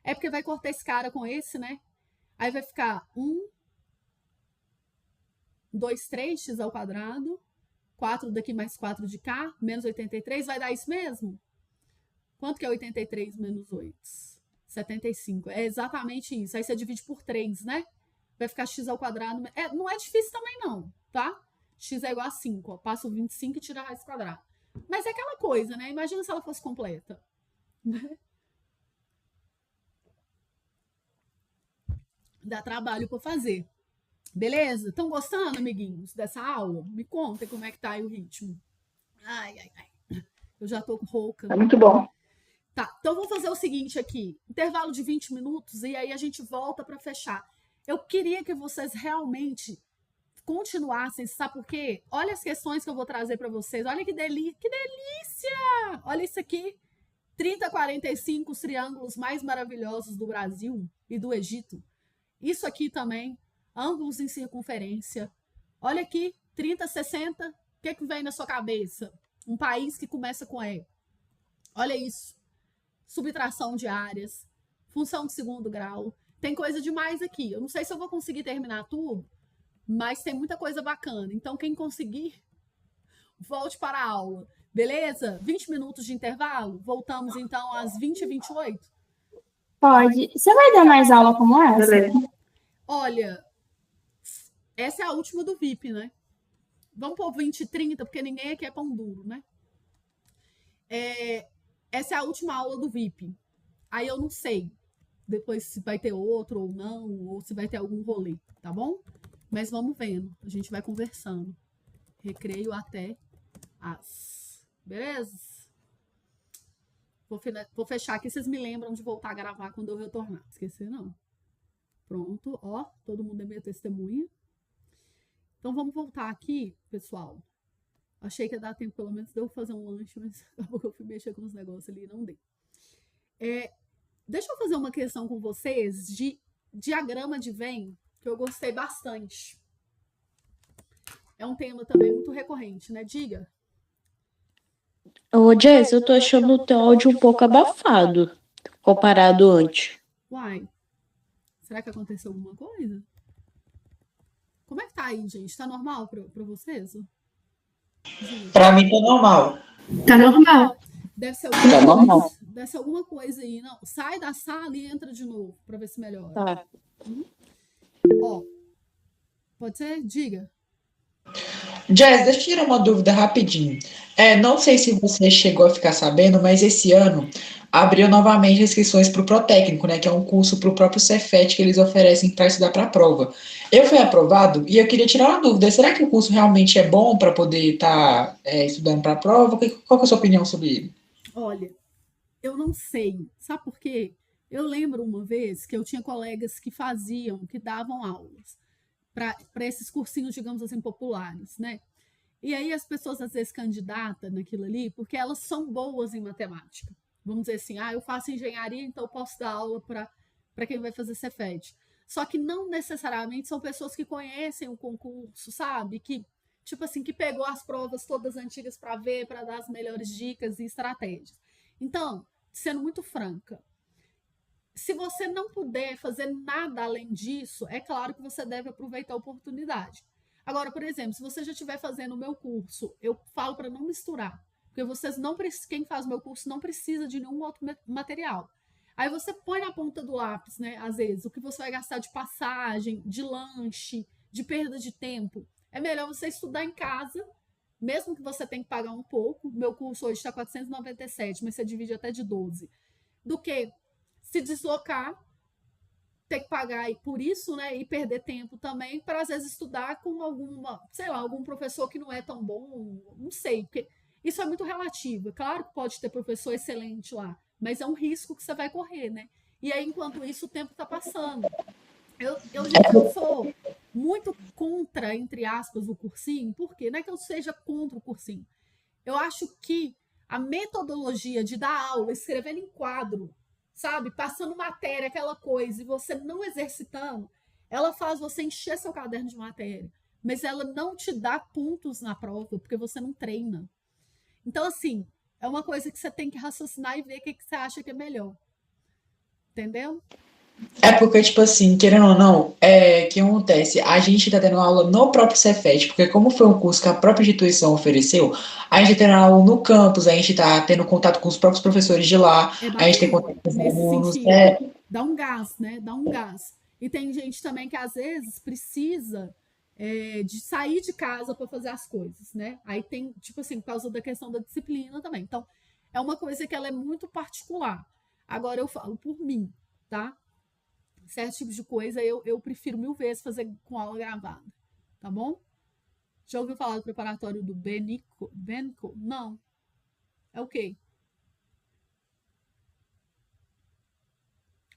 É porque vai cortar esse cara com esse, né? Aí vai ficar 1, 2, 3, x ao quadrado, 4 daqui mais 4 de cá, menos 83, vai dar isso mesmo? Quanto que é 83 menos 8? 75. É exatamente isso. Aí você divide por 3, né? Vai ficar x ao quadrado. Não é difícil também não, tá? X é igual a 5, ó. Passa o 25 e tira a raiz quadrada. Mas é aquela coisa, né? Imagina se ela fosse completa. Dá trabalho para fazer. Beleza? Estão gostando, amiguinhos, dessa aula? Me contem como é que tá aí o ritmo. Ai. Eu já tô rouca. Tá muito bom. Tá, então vou fazer o seguinte aqui. Intervalo de 20 minutos e aí a gente volta para fechar. Eu queria que vocês realmente continuassem, sabe por quê? Olha as questões que eu vou trazer para vocês. Olha que delícia! Olha isso aqui. 30, 45, os triângulos mais maravilhosos do Brasil e do Egito. Isso aqui também. Ângulos em circunferência. Olha aqui, 30, 60. O que vem na sua cabeça? Um país que começa com E. Olha isso. Subtração de áreas. Função de segundo grau. Tem coisa demais aqui. Eu não sei se eu vou conseguir terminar tudo, mas tem muita coisa bacana. Então, quem conseguir, volte para a aula. Beleza? 20 minutos de intervalo. Voltamos, então, às 20h28. Pode. Você vai dar mais aula como essa? Beleza. Olha... Essa é a última do VIP, né? Vamos pôr 20h30, porque ninguém aqui é pão duro, né? Essa é a última aula do VIP. Aí eu não sei depois se vai ter outro ou não, ou se vai ter algum rolê, tá bom? Mas vamos vendo. A gente vai conversando. Recreio até as... Beleza? Vou fechar aqui. Vocês me lembram de voltar a gravar quando eu retornar. Esquecer, não. Pronto. Ó, todo mundo é minha testemunha. Então, vamos voltar aqui, pessoal. Achei que ia dar tempo, pelo menos, de eu fazer um lanche, mas acabou que eu fui mexer com os negócios ali e não dei. Deixa eu fazer uma questão com vocês de diagrama de Venn, que eu gostei bastante. É um tema também muito recorrente, né? Diga. Ô, Jess, eu tô achando o teu áudio um pouco abafado, comparado antes. Uai, será que aconteceu alguma coisa? Como é que tá aí, gente? Tá normal pra vocês? Pra mim tá normal. Tá normal. Deve ser alguma coisa aí. Não, sai da sala e entra de novo pra ver se melhora. Tá. Ó, pode ser? Diga. Jess, deixa eu tirar uma dúvida rapidinho. Não sei se você chegou a ficar sabendo, mas esse ano abriu novamente inscrições para o Protécnico, né? Que é um curso para o próprio Cefet que eles oferecem para estudar para a prova. Eu fui aprovado e eu queria tirar uma dúvida. Será que o curso realmente é bom para poder estar estudando para a prova? Qual que é a sua opinião sobre ele? Olha, eu não sei. Sabe por quê? Eu lembro uma vez que eu tinha colegas que davam aulas para esses cursinhos, digamos assim, populares, né? E aí as pessoas às vezes candidatam naquilo ali porque elas são boas em matemática. Vamos dizer assim, eu faço engenharia, então eu posso dar aula para quem vai fazer Cefet. Só que não necessariamente são pessoas que conhecem o concurso, sabe? Que tipo assim, que pegou as provas todas antigas para ver, para dar as melhores dicas e estratégias. Então, sendo muito franca, se você não puder fazer nada além disso, é claro que você deve aproveitar a oportunidade. Agora, por exemplo, se você já estiver fazendo o meu curso, eu falo para não misturar, porque vocês não precisam, quem faz o meu curso não precisa de nenhum outro material. Aí você põe na ponta do lápis, né, às vezes, o que você vai gastar de passagem, de lanche, de perda de tempo. É melhor você estudar em casa, mesmo que você tenha que pagar um pouco. Meu curso hoje está 497, mas você divide até de 12. Do que se deslocar, ter que pagar por isso, né, e perder tempo também, para às vezes estudar com algum professor que não é tão bom, não sei, porque isso é muito relativo. É claro que pode ter professor excelente lá, mas é um risco que você vai correr, né? E aí, enquanto isso, o tempo está passando. Eu sou muito contra, entre aspas, o cursinho, porque não é que eu seja contra o cursinho. Eu acho que a metodologia de dar aula, escrevendo em quadro, sabe, passando matéria, aquela coisa, e você não exercitando, ela faz você encher seu caderno de matéria, mas ela não te dá pontos na prova, porque você não treina. Então, assim, é uma coisa que você tem que raciocinar e ver o que você acha que é melhor. Entendeu? É porque, tipo assim, querendo ou não, o que acontece? A gente tá tendo aula no próprio Cefet, porque como foi um curso que a própria instituição ofereceu, a gente tá tendo aula no campus, a gente tá tendo contato com os próprios professores de lá, a gente tem contato com os alunos. Dá um gás, né? Dá um gás. E tem gente também que, às vezes, precisa de sair de casa para fazer as coisas, né? Aí tem, tipo assim, por causa da questão da disciplina também. Então, é uma coisa que ela é muito particular. Agora, eu falo por mim, tá? Certos tipos de coisa eu prefiro 1000 vezes fazer com aula gravada, tá bom? Já ouviu falar do preparatório do Benco? Não. É o quê?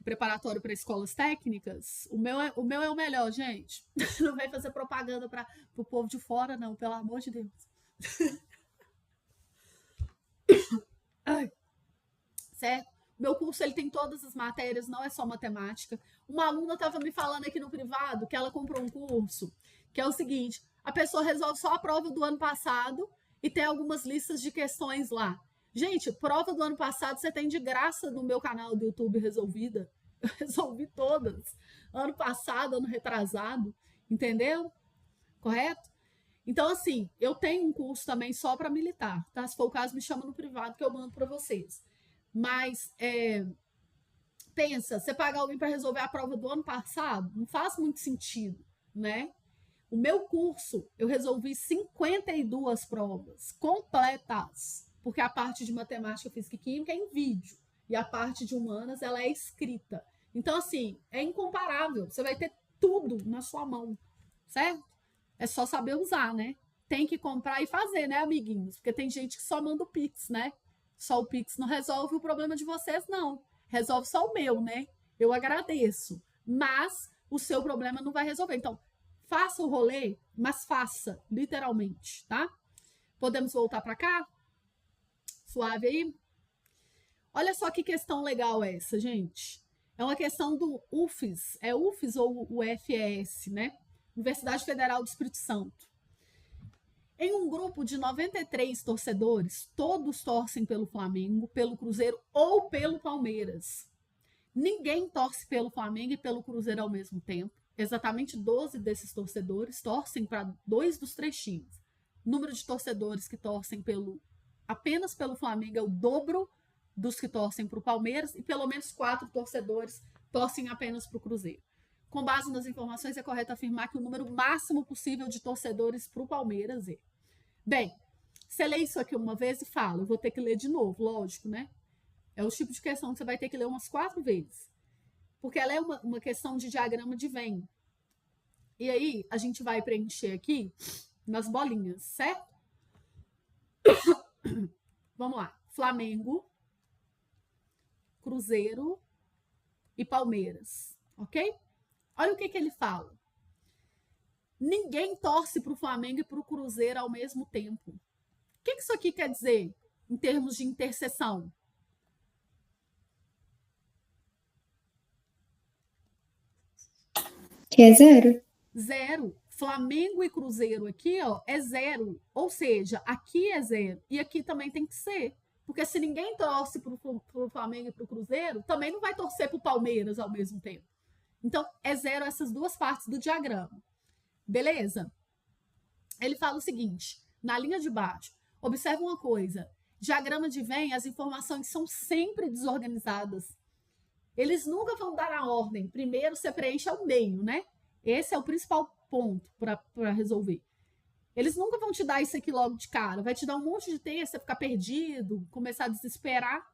Preparatório para escolas técnicas? O meu é o melhor, gente. Não vai fazer propaganda para o povo de fora, não, pelo amor de Deus. Ai. Certo? Meu curso ele tem todas as matérias, não é só matemática. Uma aluna estava me falando aqui no privado que ela comprou um curso, que é o seguinte, a pessoa resolve só a prova do ano passado e tem algumas listas de questões lá. Gente, prova do ano passado você tem de graça no meu canal do YouTube resolvida. Eu resolvi todas. Ano passado, ano retrasado, entendeu? Correto? Então, assim, eu tenho um curso também só para militar, tá? Se for o caso, me chama no privado que eu mando para vocês. Mas, pensa, você pagar alguém para resolver a prova do ano passado, não faz muito sentido, né? O meu curso, eu resolvi 52 provas completas, porque a parte de matemática, física e química é em vídeo, e a parte de humanas, ela é escrita. Então, assim, é incomparável, você vai ter tudo na sua mão, certo? É só saber usar, né? Tem que comprar e fazer, né, amiguinhos? Porque tem gente que só manda o Pix, né? Só o Pix não resolve o problema de vocês, não. Resolve só o meu, né? Eu agradeço. Mas o seu problema não vai resolver. Então, faça o rolê, mas faça, literalmente, tá? Podemos voltar para cá? Suave aí? Olha só que questão legal essa, gente. É uma questão do UFES. É UFES ou UFES, né? Universidade Federal do Espírito Santo. Em um grupo de 93 torcedores, todos torcem pelo Flamengo, pelo Cruzeiro ou pelo Palmeiras. Ninguém torce pelo Flamengo e pelo Cruzeiro ao mesmo tempo. Exatamente 12 desses torcedores torcem para 2 dos 3 times. O número de torcedores que torcem apenas pelo Flamengo é o dobro dos que torcem para o Palmeiras e pelo menos 4 torcedores torcem apenas para o Cruzeiro. Com base nas informações, é correto afirmar que o número máximo possível de torcedores para o Palmeiras é. Bem, você lê isso aqui uma vez e fala, eu vou ter que ler de novo, lógico, né? É o tipo de questão que você vai ter que ler umas 4 vezes. Porque ela é uma questão de diagrama de Venn. E aí, a gente vai preencher aqui nas bolinhas, certo? Vamos lá. Flamengo, Cruzeiro e Palmeiras, ok? Olha o que ele fala. Ninguém torce para o Flamengo e para o Cruzeiro ao mesmo tempo. O que isso aqui quer dizer em termos de interseção? Que é 0. 0. Flamengo e Cruzeiro aqui, ó, é 0. Ou seja, aqui é 0. E aqui também tem que ser. Porque se ninguém torce pro Flamengo e pro Cruzeiro, também não vai torcer pro Palmeiras ao mesmo tempo. Então, é 0 essas duas partes do diagrama. Beleza? Ele fala o seguinte, na linha de baixo, observa uma coisa. Diagrama de Venn, as informações são sempre desorganizadas. Eles nunca vão dar a ordem. Primeiro você preenche ao meio, né? Esse é o principal ponto para resolver. Eles nunca vão te dar isso aqui logo de cara. Vai te dar um monte de texto, você ficar perdido, começar a desesperar,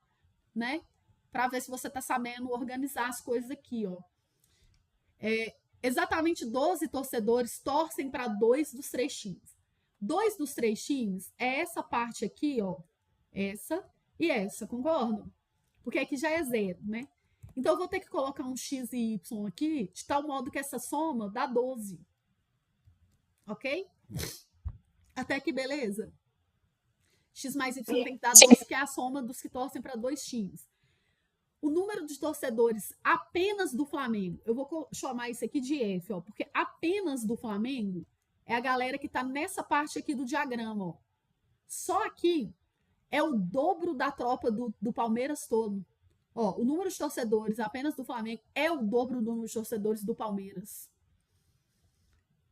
né? Para ver se você está sabendo organizar as coisas aqui, ó. Exatamente 12 torcedores torcem para 2 dos 3 times. 2 dos 3 times é essa parte aqui, ó. Essa e essa, concordam? Porque aqui já é 0, né? Então, eu vou ter que colocar um x e y aqui, de tal modo que essa soma dá 12. Ok? Até que beleza? X mais y tem que dar 12, que é a soma dos que torcem para 2 times. O número de torcedores apenas do Flamengo, eu vou chamar isso aqui de F, ó, porque apenas do Flamengo é a galera que está nessa parte aqui do diagrama. Ó. Só aqui é o dobro da tropa do Palmeiras todo. Ó, o número de torcedores apenas do Flamengo é o dobro do número de torcedores do Palmeiras.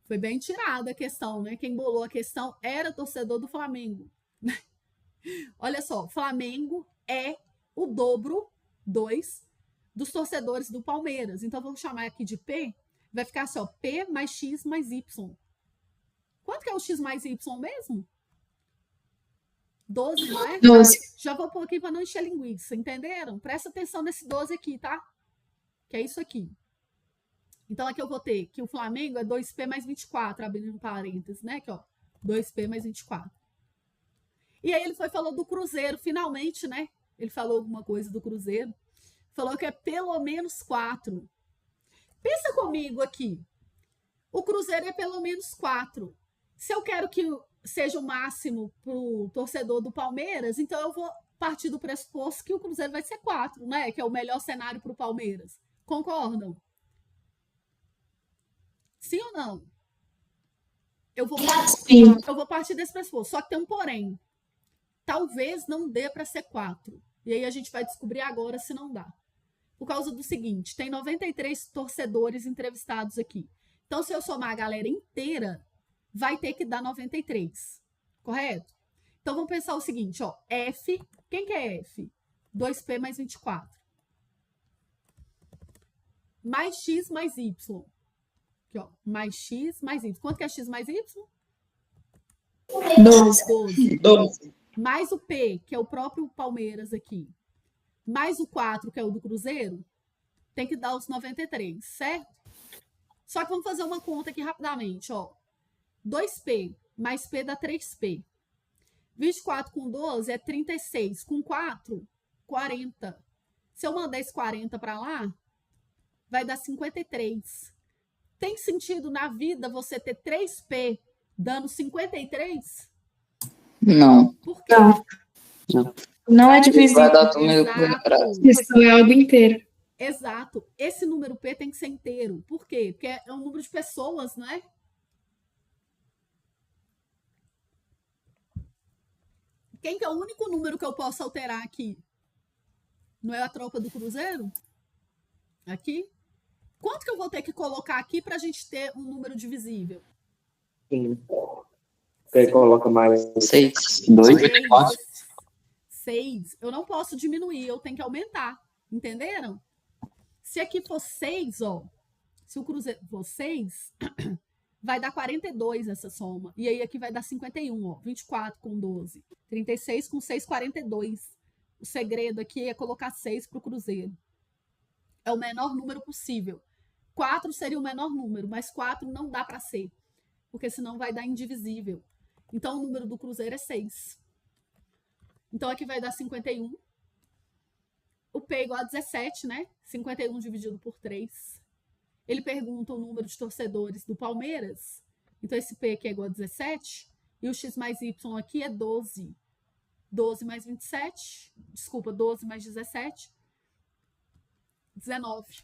Foi bem tirada a questão, né? Quem bolou a questão era torcedor do Flamengo. Olha só, Flamengo é o dobro, 2, dos torcedores do Palmeiras. Então, vamos chamar aqui de P. Vai ficar assim, ó, P mais X mais Y. Quanto que é o X mais Y mesmo? 12, não é? 12. Já vou pôr aqui para não encher linguiça, entenderam? Presta atenção nesse 12 aqui, tá? Que é isso aqui. Então, aqui eu vou ter que o Flamengo é 2P mais 24, abrindo um parênteses, né? Aqui, ó, 2P mais 24. E aí ele falou do Cruzeiro, finalmente, né? Ele falou alguma coisa do Cruzeiro. Falou que é pelo menos 4. Pensa comigo aqui. O Cruzeiro é pelo menos 4. Se eu quero que seja o máximo para o torcedor do Palmeiras, então eu vou partir do pressuposto que o Cruzeiro vai ser 4, né? Que é o melhor cenário para o Palmeiras. Concordam? Sim ou não? Eu vou partir desse pressuposto. Só que tem um porém. Talvez não dê para ser 4. E aí a gente vai descobrir agora se não dá. Por causa do seguinte, tem 93 torcedores entrevistados aqui. Então, se eu somar a galera inteira, vai ter que dar 93. Correto? Então, vamos pensar o seguinte, ó. F, quem que é F? 2P mais 24. Mais X mais Y. Aqui, ó. Mais X mais Y. Quanto que é X mais Y? 12. Mais o P, que é o próprio Palmeiras aqui. Mais o 4, que é o do Cruzeiro. Tem que dar os 93, certo? Só que vamos fazer uma conta aqui rapidamente, ó. 2P mais P dá 3P. 24 com 12 é 36. Com 4, 40. Se eu mandar esse 40 para lá, vai dar 53. Tem sentido na vida você ter 3P dando 53? Não. Por quê? Não. Não é divisível. Vai dar tudo meio quadrado. Isso é algo inteiro. Exato. Esse número P tem que ser inteiro. Por quê? Porque é um número de pessoas, não é? Quem que é o único número que eu posso alterar aqui? Não é a tropa do Cruzeiro? Aqui? Quanto que eu vou ter que colocar aqui para a gente ter um número divisível? Você coloca mais 6, 2, 4. 6. Eu não posso diminuir, eu tenho que aumentar. Entenderam? Se aqui for 6, ó. Se o Cruzeiro for 6, vai dar 42 essa soma. E aí aqui vai dar 51, ó. 24 com 12. 36 com 6, 42. O segredo aqui é colocar 6 para o Cruzeiro. É o menor número possível. 4 seria o menor número, mas 4 não dá para ser. Porque senão vai dar indivisível. Então, o número do Cruzeiro é 6. Então, aqui vai dar 51. O P é igual a 17, né? 51 dividido por 3. Ele pergunta o número de torcedores do Palmeiras. Então, esse P aqui é igual a 17. E o X mais Y aqui é 12. 12 mais 27. Desculpa, 12 mais 17. 19.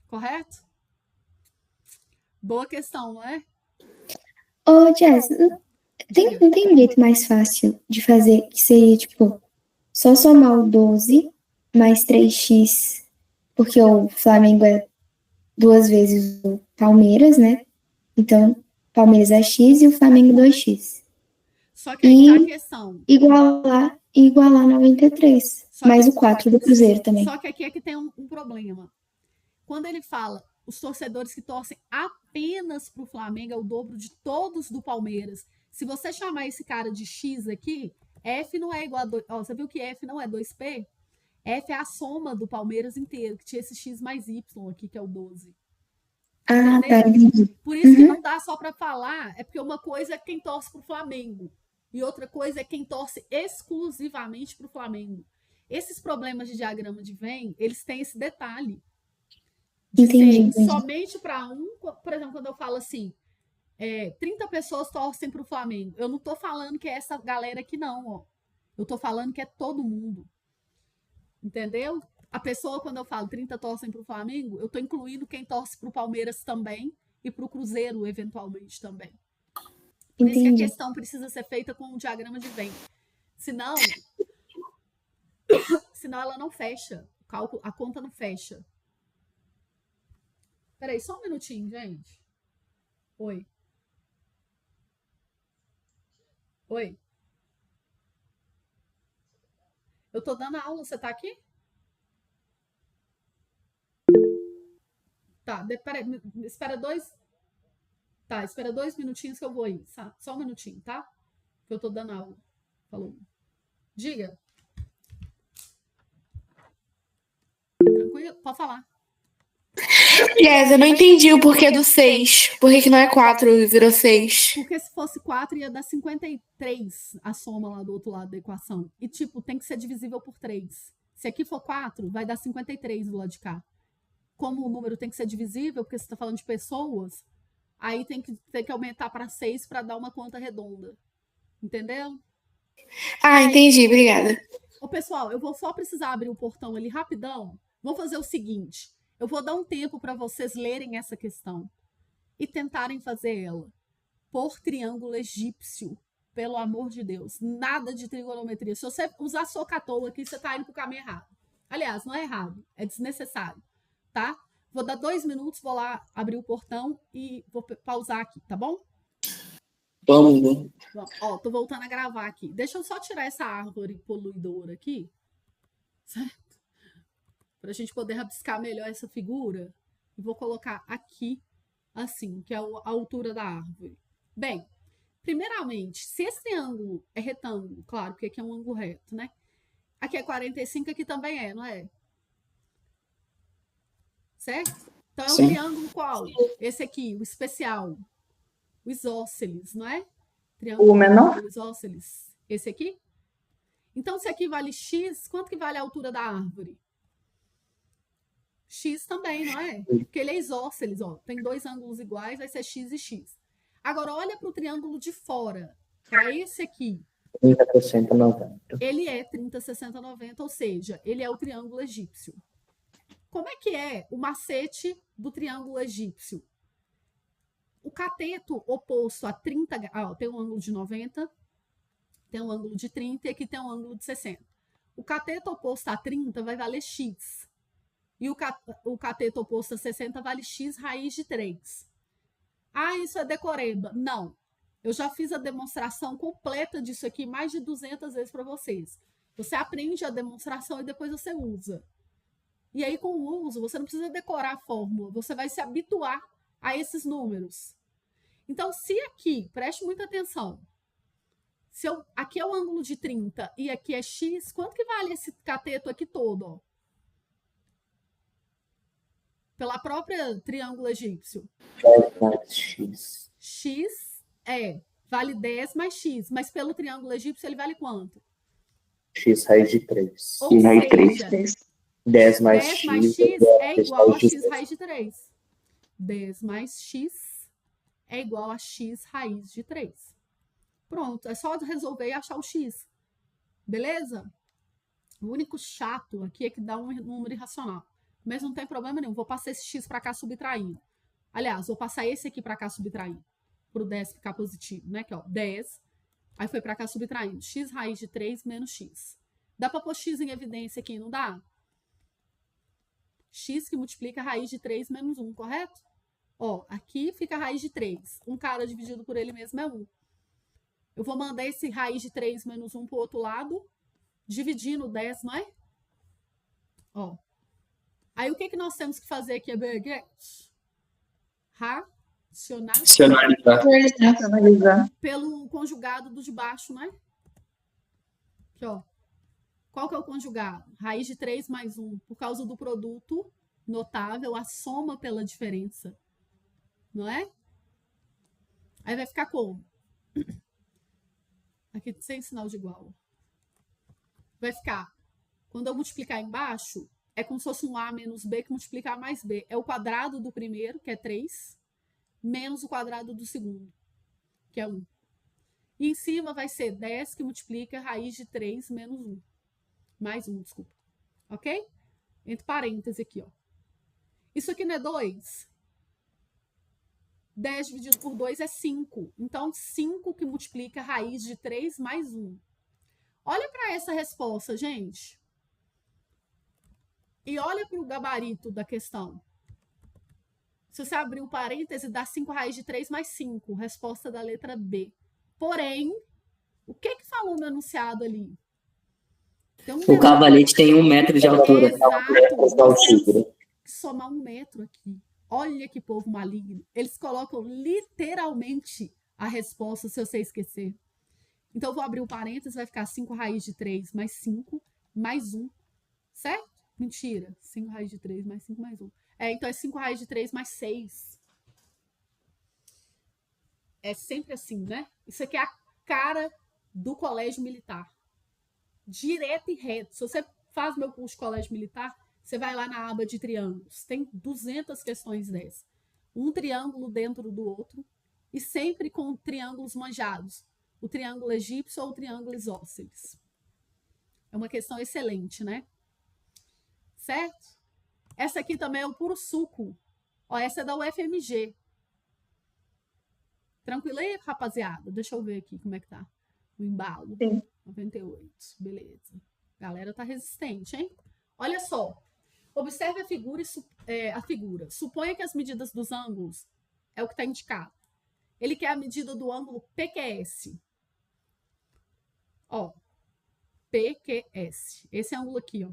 Correto? Boa questão, não é? Ô, Jess, não tem um jeito mais fácil de fazer, que seria, tipo, só somar o 12 mais 3x, porque o Flamengo é 2 vezes o Palmeiras, né? Então, Palmeiras é x e o Flamengo 2x. Só que aí tá a questão. Igualar 93, mais o 4 do Cruzeiro também. Só que aqui é que tem um problema. Quando ele fala os torcedores que torcem apenas pro Flamengo é o dobro de todos do Palmeiras. Se você chamar esse cara de X aqui, F não é igual a 2. Ó, você viu que F não é 2P? F é a soma do Palmeiras inteiro, que tinha esse X mais Y aqui, que é o 12. Ah, tá, entendi. Por isso que não dá só para falar, é porque uma coisa é quem torce pro Flamengo e outra coisa é quem torce exclusivamente pro Flamengo. Esses problemas de diagrama de Venn, eles têm esse detalhe. De Entendi. somente para um, por exemplo, quando eu falo assim, 30 pessoas torcem pro Flamengo. Eu não tô falando que é essa galera aqui não, ó. Eu tô falando que é todo mundo. Entendeu? A pessoa, quando eu falo 30 torcem pro Flamengo, eu tô incluindo quem torce pro Palmeiras também e pro Cruzeiro, eventualmente, também. Por isso que a questão precisa ser feita com um diagrama de Venn. Senão ela não fecha. A conta não fecha. Peraí, só um minutinho, gente. Oi. Oi. Eu tô dando aula, você tá aqui? Tá, peraí, espera 2. Tá, espera 2 minutinhos que eu vou aí. Só um minutinho, tá? Que eu tô dando aula. Falou. Diga. Tranquilo? Pode falar. Yes, eu não entendi o porquê do 6. Por que não é 4 e virou 6? Porque se fosse 4 ia dar 53 a soma lá do outro lado da equação. E tipo, tem que ser divisível por 3. Se aqui for 4, vai dar 53 do lado de cá. Como o número tem que ser divisível, porque você está falando de pessoas, aí tem que aumentar para 6 para dar uma conta redonda. Entendeu? Ah, entendi. Obrigada. Ô, pessoal, eu vou só precisar abrir o portão ali rapidão. Vou fazer o seguinte. Eu vou dar um tempo para vocês lerem essa questão e tentarem fazer ela por triângulo egípcio. Pelo amor de Deus. Nada de trigonometria. Se você usar socatou aqui, você está indo para o caminho errado. Aliás, não é errado. É desnecessário. Tá? Vou dar 2 minutos, vou lá abrir o portão e vou pausar aqui, tá bom? Vamos. Bom, ó, tô voltando a gravar aqui. Deixa eu só tirar essa árvore poluidora aqui, certo? Pra gente poder rabiscar melhor essa figura. E vou colocar aqui, assim, que é a altura da árvore. Bem, primeiramente, se esse triângulo é retângulo, claro, porque aqui é um ângulo reto, né? Aqui é 45, aqui também é, não é? Certo? Então é um triângulo qual? Esse aqui, o especial. O isósceles, não é? Triângulo O menor? isósceles. Esse aqui? Então, se aqui vale x, quanto que vale a altura da árvore? X também, não é? Porque ele é isósceles, ó. Tem 2 ângulos iguais, vai ser x e x. Agora, olha para o triângulo de fora. Para esse aqui. 30, 60, 90. Ele é 30, 60, 90, ou seja, ele é o triângulo egípcio. Como é que é o macete do triângulo egípcio? O cateto oposto a 30, tem um ângulo de 90, tem um ângulo de 30 e aqui tem um ângulo de 60. O cateto oposto a 30 vai valer x. E o cateto oposto a 60 vale x raiz de 3. Ah, isso é decoreba. Não. Eu já fiz a demonstração completa disso aqui mais de 200 vezes para vocês. Você aprende a demonstração e depois você usa. E aí, com o uso, você não precisa decorar a fórmula. Você vai se habituar a esses números. Então, se aqui, preste muita atenção. Aqui é o ângulo de 30 e aqui é x, quanto que vale esse cateto aqui todo? Ó? Pela própria triângulo egípcio. 10 mais x. X vale 10 mais x, mas pelo triângulo egípcio ele vale quanto? X raiz de 3. Ou seja, 10 mais 10 x, mais x é igual a x raiz de 3. 10 mais x é igual a x raiz de 3. Pronto, é só resolver e achar o x. Beleza? O único chato aqui é que dá um número irracional. Mas não tem problema nenhum, vou passar esse x para cá subtraindo. Aliás, vou passar esse aqui para cá subtraindo. para o 10 ficar positivo, né? Que ó, 10. Aí foi para cá subtraindo. X raiz de 3 menos x. Dá para pôr x em evidência aqui, não dá? X que multiplica a raiz de 3 menos 1, correto? Ó, aqui fica a raiz de 3. Um cara dividido por ele mesmo é 1. Eu vou mandar esse raiz de 3 menos 1 para o outro lado, dividindo 10, não é? Ó. Aí o que nós temos que fazer aqui, Berguete? Racionalizar pelo conjugado do de baixo, não é? Aqui, ó. Qual que é o conjugado? Raiz de 3 mais 1. Por causa do produto notável, a soma pela diferença. Não é? Aí vai ficar como? Aqui sem sinal de igual. Vai ficar, quando eu multiplicar embaixo, é como se fosse um A menos B que multiplicar mais B. É o quadrado do primeiro, que é 3, menos o quadrado do segundo, que é 1. E em cima vai ser 10 que multiplica raiz de 3 menos 1. Mais 1, desculpa. Ok? Entre parênteses aqui, ó. Isso aqui não é 2? 10 dividido por 2 é 5. Então, 5 que multiplica raiz de 3 mais 1. Olha para essa resposta, gente. E olha para o gabarito da questão. Se você abrir o parêntese, dá 5 raiz de 3 mais 5. Resposta da letra B. Porém, o que falou no enunciado ali? O cavalete tem 1 metro de altura. Exato. Somar 1 metro aqui. Olha que povo maligno. Eles colocam literalmente a resposta se você esquecer. Então, eu vou abrir o parênteses, vai ficar 5 raiz de 3 mais 5 mais 1. Certo? Mentira. 5 raiz de 3 mais 5 mais 1. Então é 5 raiz de 3 mais 6. É sempre assim, né? Isso aqui é a cara do colégio militar. Direto e reto. Se você faz meu curso de colégio militar, você vai lá na aba de triângulos. Tem 200 questões dessas. Um triângulo dentro do outro e sempre com triângulos manjados. O triângulo egípcio ou o triângulo isósceles. É uma questão excelente, né? Certo? Essa aqui também é o puro suco. Ó, essa é da UFMG. Tranquilo aí, rapaziada? Deixa eu ver aqui como é que tá o embalo. Sim. 98. Beleza. A galera tá resistente, hein? Olha só. Observe a figura. Suponha que as medidas dos ângulos é o que está indicado. Ele quer a medida do ângulo PQS. Ó. PQS. Esse ângulo aqui, ó.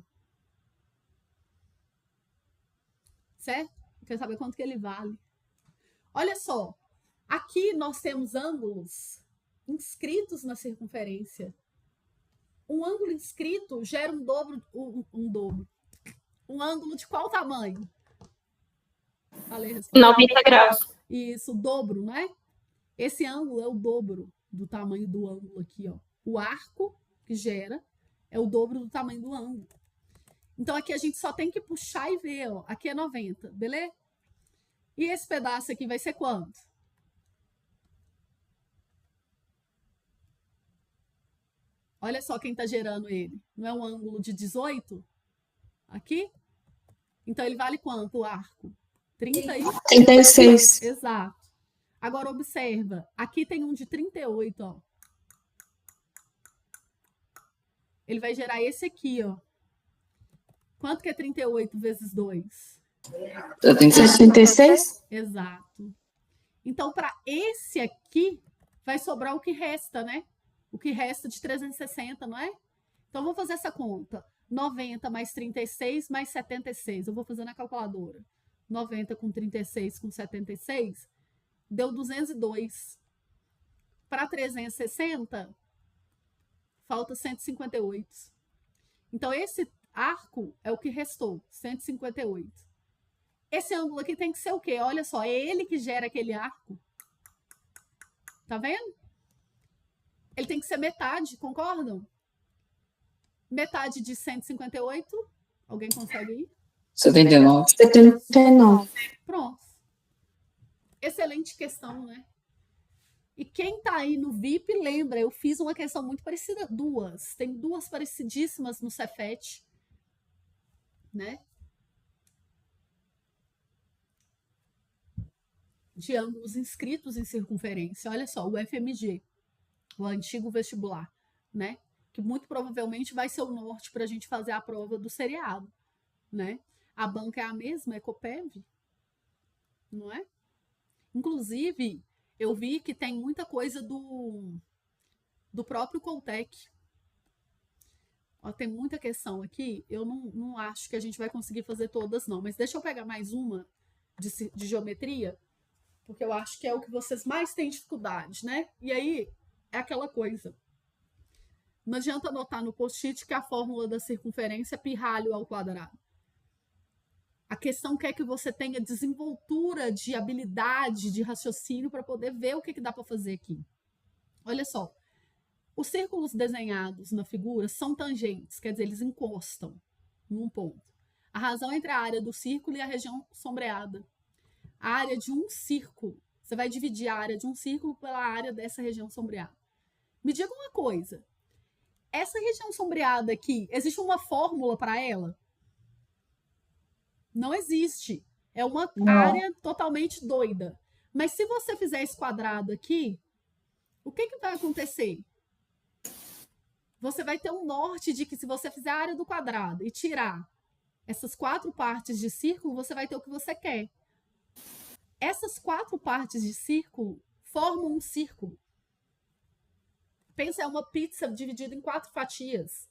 Certo? Quer saber quanto que ele vale? Olha só. Aqui nós temos ângulos inscritos na circunferência. Um ângulo inscrito gera um dobro. Um ângulo de qual tamanho? Falei, 90 graus. Isso, o dobro, não é? Esse ângulo é o dobro do tamanho do ângulo aqui, ó. O arco que gera é o dobro do tamanho do ângulo. Então, aqui a gente só tem que puxar e ver, ó. Aqui é 90, beleza? E esse pedaço aqui vai ser quanto? Olha só quem está gerando ele. Não é um ângulo de 18? Aqui? Então, ele vale quanto o arco? 36. Exato. Agora, observa. Aqui tem um de 38, ó. Ele vai gerar esse aqui, ó. Quanto que é 38 vezes 2? 66? Exato. Então, para esse aqui, vai sobrar o que resta, né? O que resta de 360, não é? Então, vamos fazer essa conta. 90 mais 36 mais 76. Eu vou fazer na calculadora. 90 com 36 com 76 deu 202. Para 360, falta 158. Então, esse arco é o que restou, 158. Esse ângulo aqui tem que ser o quê? Olha só, é ele que gera aquele arco. Tá vendo? Ele tem que ser metade, concordam? Metade de 158. Alguém consegue ir? 79. 79. Pronto. Excelente questão, né? E quem tá aí no VIP, lembra, eu fiz uma questão muito parecida, duas. Tem duas parecidíssimas no Cefet, né? de ângulos inscritos em circunferência. Olha só, o FMG, o antigo vestibular, né? Que muito provavelmente vai ser o norte para a gente fazer a prova do seriado, né? A banca é a mesma, é Coppev, não é? Inclusive, eu vi que tem muita coisa do próprio Coltec. Ó, tem muita questão aqui, eu não acho que a gente vai conseguir fazer todas, não. Mas deixa eu pegar mais uma de geometria, porque eu acho que é o que vocês mais têm dificuldade, né? E aí, é aquela coisa. Não adianta anotar no post-it que a fórmula da circunferência é π² ao quadrado. A questão quer que você tenha desenvoltura de habilidade, de raciocínio, para poder ver o que dá para fazer aqui. Olha só. Os círculos desenhados na figura são tangentes, quer dizer, eles encostam num ponto. A razão entre a área do círculo e a região sombreada. A área de um círculo, você vai dividir a área de um círculo pela área dessa região sombreada. Me diga uma coisa, essa região sombreada aqui, existe uma fórmula para ela? Não existe. É uma área totalmente doida. Mas se você fizer esse quadrado aqui, o que vai acontecer? Você vai ter um norte de que se você fizer a área do quadrado e tirar essas 4 partes de círculo, você vai ter o que você quer. Essas 4 partes de círculo formam um círculo. Pensa, é uma pizza dividida em 4 fatias,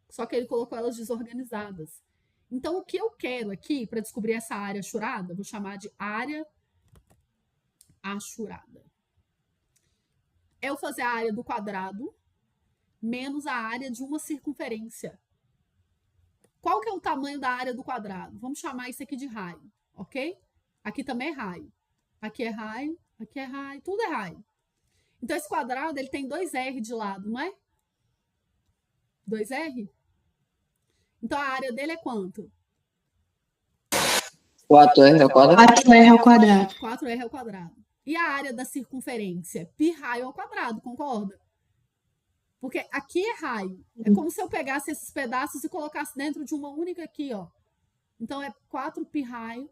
só que ele colocou elas desorganizadas. Então, o que eu quero aqui, para descobrir essa área achurada, vou chamar de área achurada. É eu fazer a área do quadrado menos a área de uma circunferência. Qual que é o tamanho da área do quadrado? Vamos chamar isso aqui de raio, ok? Aqui também é raio. Aqui é raio, aqui é raio, tudo é raio. Então, esse quadrado, ele tem 2R de lado, não é? 2R? Então, a área dele é quanto? 4R ao quadrado. 4R ao quadrado. 4R ao quadrado. E a área da circunferência? π² ao quadrado, concorda? Porque aqui é raio. É como se eu pegasse esses pedaços e colocasse dentro de uma única aqui, ó. Então, é 4π²,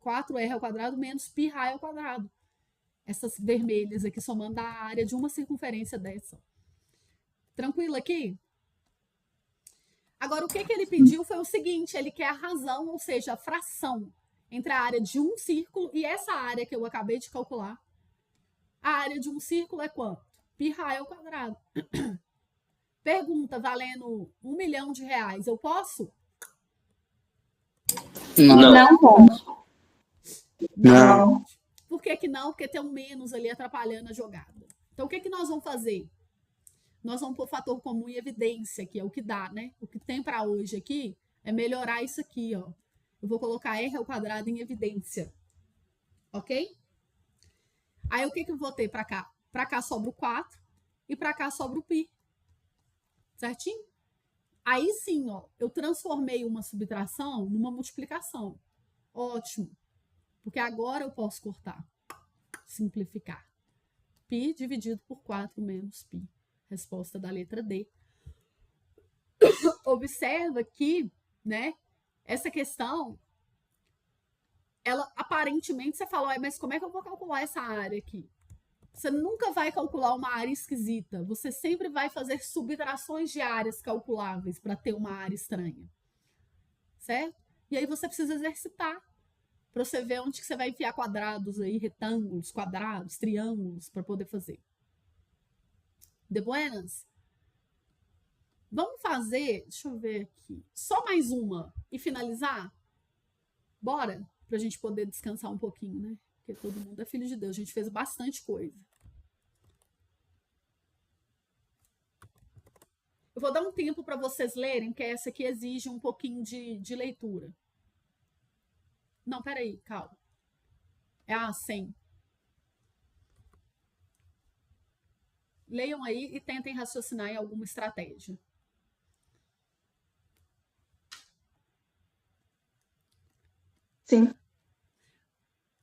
4R ao quadrado menos π² ao quadrado. Essas vermelhas aqui somando a área de uma circunferência dessa. Tranquilo aqui? Agora, o que ele pediu foi o seguinte, ele quer a razão, ou seja, a fração entre a área de um círculo e essa área que eu acabei de calcular. A área de um círculo é quanto? π² ao quadrado. Pergunta, valendo R$1 milhão, eu posso? Não posso. Não. Por que não? Porque tem um menos ali atrapalhando a jogada. Então, o que nós vamos fazer? Nós vamos pôr fator comum e evidência, que é o que dá, né? O que tem para hoje aqui é melhorar isso aqui, ó. Eu vou colocar R ao quadrado em evidência. Ok? Aí, o que eu vou ter para cá? Para cá sobra o 4 e para cá sobra o π. Certinho? Aí sim, ó, eu transformei uma subtração numa multiplicação. Ótimo. Porque agora eu posso cortar. Simplificar. π dividido por 4 menos π. Resposta da letra D. Observa que, né, essa questão, ela aparentemente você fala, mas como é que eu vou calcular essa área aqui? Você nunca vai calcular uma área esquisita. Você sempre vai fazer subtrações de áreas calculáveis para ter uma área estranha. Certo? E aí você precisa exercitar para você ver onde que você vai enfiar quadrados aí, retângulos, quadrados, triângulos para poder fazer. De buenas? Vamos fazer, deixa eu ver aqui, só mais uma e finalizar? Bora? Para a gente poder descansar um pouquinho, né? Porque todo mundo é filho de Deus, a gente fez bastante coisa. Eu vou dar um tempo para vocês lerem, que essa aqui exige um pouquinho de leitura. Não, peraí, calma. É a 100. Leiam aí e tentem raciocinar em alguma estratégia. Sim.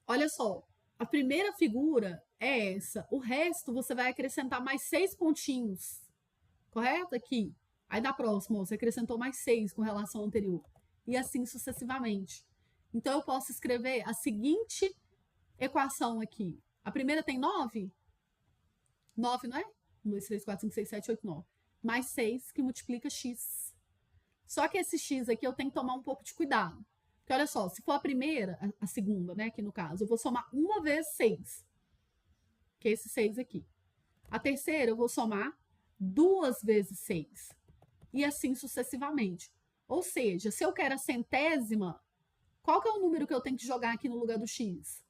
Olha só, a primeira figura é essa. O resto você vai acrescentar mais 6 pontinhos. Correto? Aqui. Aí na próxima, você acrescentou mais 6 com relação ao anterior. E assim sucessivamente. Então, eu posso escrever a seguinte equação aqui. A primeira tem 9? 9, não é? 1, 2, 3, 4, 5, 6, 7, 8, 9. Mais 6 que multiplica x. Só que esse x aqui eu tenho que tomar um pouco de cuidado. Porque olha só, se for a primeira, a segunda, né, aqui no caso, eu vou somar 1 vezes 6. Que é esse 6 aqui. A terceira eu vou somar 2 vezes 6. E assim sucessivamente. Ou seja, se eu quero a centésima, qual que é o número que eu tenho que jogar aqui no lugar do x?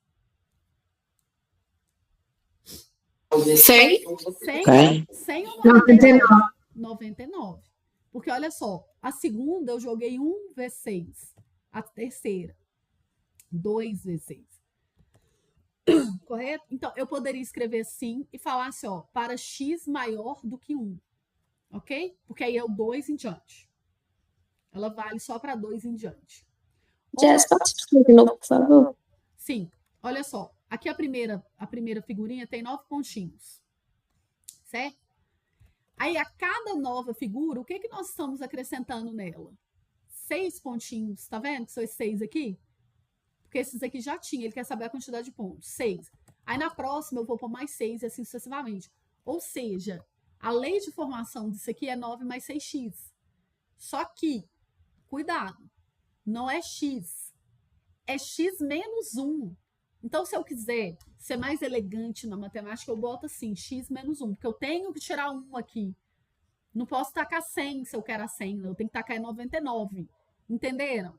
100? 100 ou 99? 99. Porque olha só, a segunda eu joguei 1 vezes 6. A terceira, 2 vezes 6. Correto? Então, eu poderia escrever assim e falar assim, ó, para x maior do que 1. Ok? Porque aí é o 2 em diante. Ela vale só para 2 em diante. Jess, pode escrever de novo, por favor? Sim. Olha só. Aqui a primeira figurinha tem 9 pontinhos. Certo? Aí, a cada nova figura, o que que nós estamos acrescentando nela? 6 pontinhos. Tá vendo que são esses 6 aqui? Porque esses aqui já tinha. Ele quer saber a quantidade de pontos. 6. Aí, na próxima, eu vou pôr mais 6 e assim sucessivamente. Ou seja, a lei de formação disso aqui é 9 mais 6x. Só que, cuidado, não é x. É x menos 1. Então, se eu quiser ser mais elegante na matemática, eu boto assim, x menos 1. Porque eu tenho que tirar 1 aqui. Não posso tacar 100 se eu quero a 100. Eu tenho que tacar 99. Entenderam?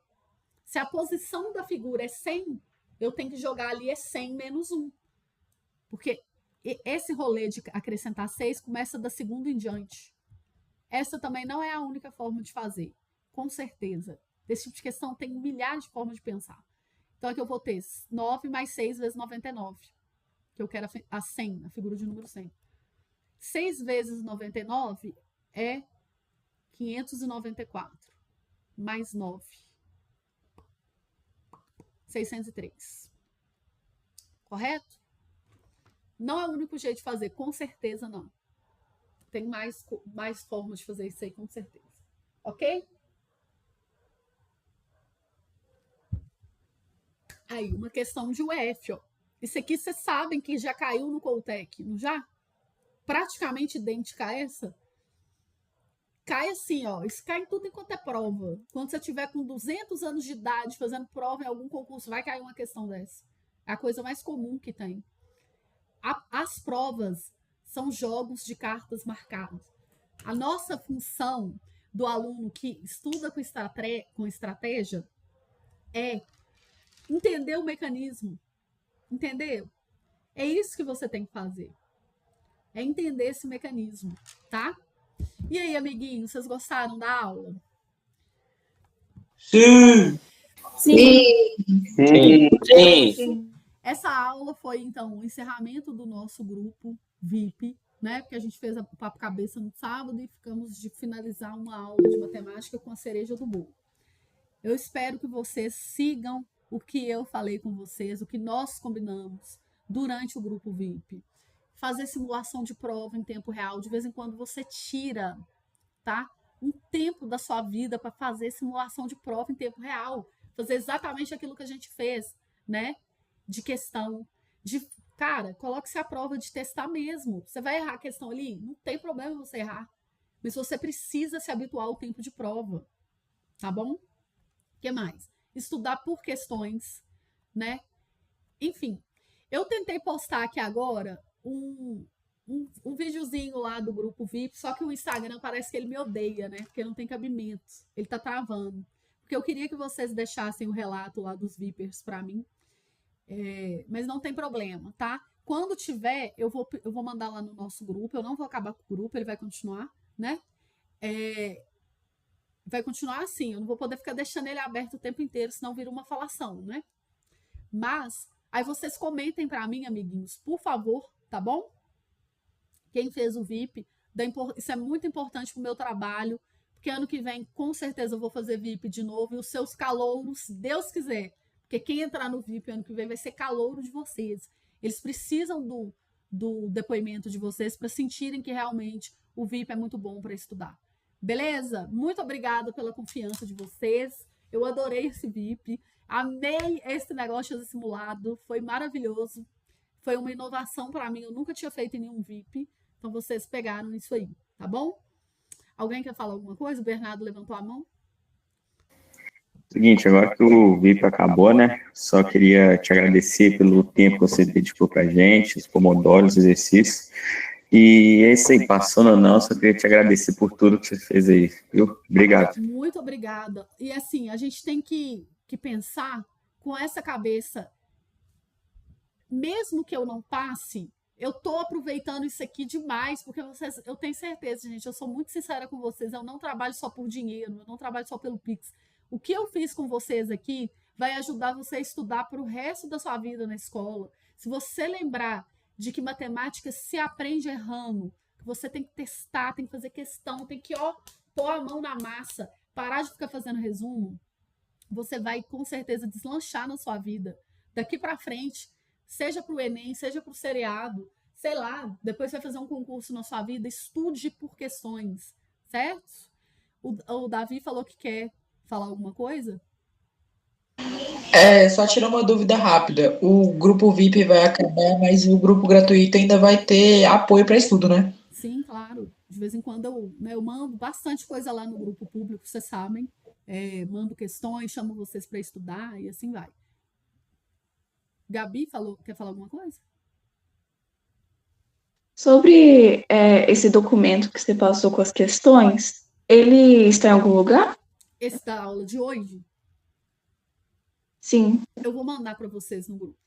Se a posição da figura é 100, eu tenho que jogar ali é 100 menos 1. Porque esse rolê de acrescentar 6 começa da segunda em diante. Essa também não é a única forma de fazer. Com certeza. Esse tipo de questão tem milhares de formas de pensar. Então, aqui eu vou ter 9 mais 6 vezes 99. Que eu quero a 100, a figura de número 100. 6 vezes 99 é 594. Mais 9. 603. Correto? Não é o único jeito de fazer, com certeza não. Tem mais formas de fazer isso aí, com certeza. Ok? Aí, uma questão de UF, ó. Isso aqui vocês sabem que já caiu no Coltec, não já? Praticamente idêntica a essa. Cai assim, ó. Isso cai em tudo enquanto é prova. Quando você tiver com 200 anos de idade fazendo prova em algum concurso, vai cair uma questão dessa. É a coisa mais comum que tem. As provas são jogos de cartas marcadas. A nossa função do aluno que estuda com estratégia é entender o mecanismo. Entendeu? É isso que você tem que fazer. É entender esse mecanismo, tá? E aí, amiguinhos, vocês gostaram da aula? Sim! Sim. Essa aula foi, então, o encerramento do nosso grupo VIP, né? Porque a gente fez o Papo Cabeça no sábado e ficamos de finalizar uma aula de matemática com a cereja do bolo. Eu espero que vocês sigam o que eu falei com vocês, o que nós combinamos durante o grupo VIP. Fazer simulação de prova em tempo real. De vez em quando você tira, tá? Um tempo da sua vida para fazer simulação de prova em tempo real. Fazer exatamente aquilo que a gente fez, né? De questão. Cara, coloque-se à prova de testar mesmo. Você vai errar a questão ali? Não tem problema você errar. Mas você precisa se habituar ao tempo de prova. Tá bom? O que mais? Estudar por questões, né? Enfim, eu tentei postar aqui agora um videozinho lá do grupo VIP, só que o Instagram parece que ele me odeia, né? Porque não tem cabimento. Ele tá travando. Porque eu queria que vocês deixassem o relato lá dos VIPers para mim. Mas não tem problema, tá? Quando tiver, eu vou mandar lá no nosso grupo. Eu não vou acabar com o grupo, ele vai continuar, né? Vai continuar assim. Eu não vou poder ficar deixando ele aberto o tempo inteiro, senão vira uma falação, né? Mas aí vocês comentem para mim, amiguinhos, por favor, tá bom? Quem fez o VIP, isso é muito importante pro meu trabalho, porque ano que vem, com certeza, eu vou fazer VIP de novo, e os seus calouros, se Deus quiser, porque quem entrar no VIP ano que vem vai ser calouro de vocês. Eles precisam do depoimento de vocês para sentirem que realmente o VIP é muito bom para estudar. Beleza? Muito obrigada pela confiança de vocês. Eu adorei esse VIP. Amei esse negócio de fazer simulado, foi maravilhoso. Foi uma inovação para mim, eu nunca tinha feito em nenhum VIP. Então, vocês pegaram isso aí, tá bom? Alguém quer falar alguma coisa? O Bernardo levantou a mão. Seguinte, agora que o VIP acabou, né? Só queria te agradecer pelo tempo que você dedicou pra gente, os pomodoros, os exercícios. E é isso aí, passando ou não, só queria te agradecer por tudo que você fez aí, viu? Obrigado. Muito obrigada. E assim, a gente tem que pensar com essa cabeça, mesmo que eu não passe, eu tô aproveitando isso aqui demais, porque eu tenho certeza, gente, eu sou muito sincera com vocês, eu não trabalho só por dinheiro, eu não trabalho só pelo Pix. O que eu fiz com vocês aqui vai ajudar você a estudar para o resto da sua vida na escola. Se você lembrar de que matemática se aprende errando, que você tem que testar, tem que fazer questão, tem que pôr a mão na massa, parar de ficar fazendo resumo, você vai com certeza deslanchar na sua vida. Daqui para frente, seja para o Enem, seja para o seriado, sei lá, depois você vai fazer um concurso na sua vida, estude por questões, certo? O Davi falou que quer falar alguma coisa? Só tirar uma dúvida rápida. O grupo VIP vai acabar, mas o grupo gratuito ainda vai ter apoio para estudo, né? Sim, claro. De vez em quando eu mando bastante coisa lá no grupo público, vocês sabem. Mando questões, chamo vocês para estudar e assim vai. Gabi quer falar alguma coisa? Sobre esse documento que você passou com as questões, ele está em algum lugar? Esse da aula de hoje? Sim. Eu vou mandar para vocês no grupo.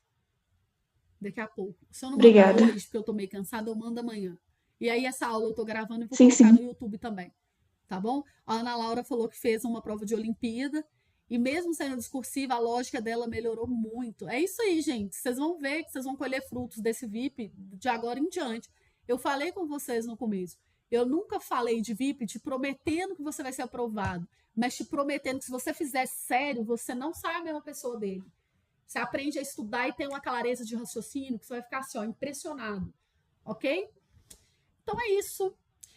Daqui a pouco. Se eu não Obrigada. mandar hoje, porque eu tô meio cansada, eu mando amanhã. E aí essa aula eu tô gravando e vou colocar no YouTube também. Tá bom? A Ana Laura falou que fez uma prova de Olimpíada e mesmo sendo discursiva, a lógica dela melhorou muito. É isso aí, gente. Vocês vão ver que vocês vão colher frutos desse VIP de agora em diante. Eu falei com vocês no começo. Eu nunca falei de VIP te prometendo que você vai ser aprovado, mas te prometendo que se você fizer sério, você não sai a mesma pessoa dele. Você aprende a estudar e tem uma clareza de raciocínio que você vai ficar assim, impressionado. Ok? Então é isso.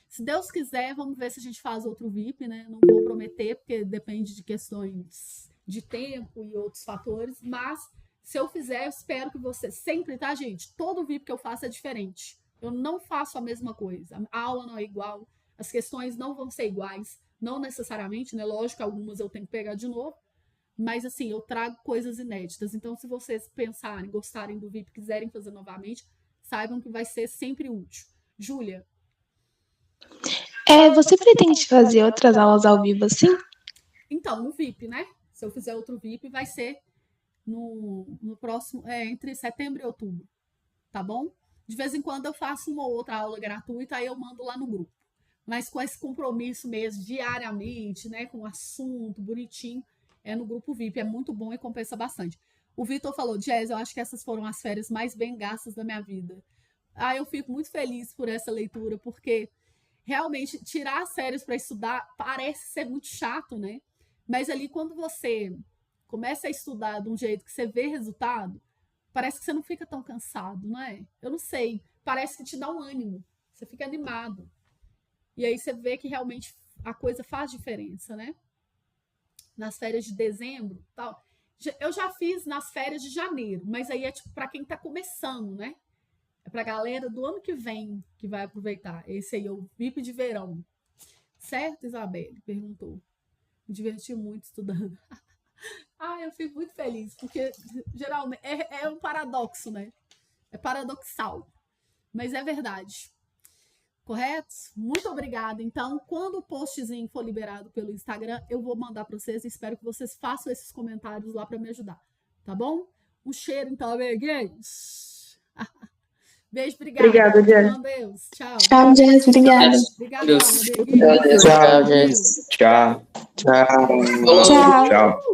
Se Deus quiser, vamos ver se a gente faz outro VIP, né? Não vou prometer, porque depende de questões de tempo e outros fatores, mas se eu fizer, eu espero que você sempre, tá, gente? Todo VIP que eu faço é diferente. Eu não faço a mesma coisa. A aula não é igual, as questões não vão ser iguais, não necessariamente, né? Lógico que algumas eu tenho que pegar de novo, mas assim, eu trago coisas inéditas. Então, se vocês pensarem, gostarem do VIP, quiserem fazer novamente, saibam que vai ser sempre útil. Júlia? Você pretende fazer outras aulas ao vivo assim? Então, no VIP, né? Se eu fizer outro VIP, vai ser no próximo, entre setembro e outubro, tá bom? De vez em quando eu faço uma ou outra aula gratuita, aí eu mando lá no grupo. Mas com esse compromisso mesmo, diariamente, né? Com o assunto bonitinho, é no grupo VIP. É muito bom e compensa bastante. O Vitor falou, Jazz, eu acho que essas foram as férias mais bem gastas da minha vida. Eu fico muito feliz por essa leitura, porque realmente tirar as férias para estudar parece ser muito chato, né? Mas ali quando você começa a estudar de um jeito que você vê resultado, parece que você não fica tão cansado, não é? Eu não sei, parece que te dá um ânimo, você fica animado. E aí você vê que realmente a coisa faz diferença, né? Nas férias de dezembro, tal. Eu já fiz nas férias de janeiro, mas aí é tipo para quem tá começando, né? É pra galera do ano que vem que vai aproveitar. Esse aí é o VIP de verão. Certo, Isabelle? Perguntou. Me diverti muito estudando. Eu fico muito feliz, porque geralmente é um paradoxo, né? É paradoxal. Mas é verdade. Correto? Muito obrigada. Então, quando o postzinho for liberado pelo Instagram, eu vou mandar para vocês e espero que vocês façam esses comentários lá para me ajudar. Tá bom? Um cheiro, então, amiguinhos. Beijo, obrigada. Obrigada, Jess. Com Deus. Tchau. Tchau, Jess. Obrigada. Obrigada, Tchau, Jess. Tchau. Tchau. Tchau. Tchau.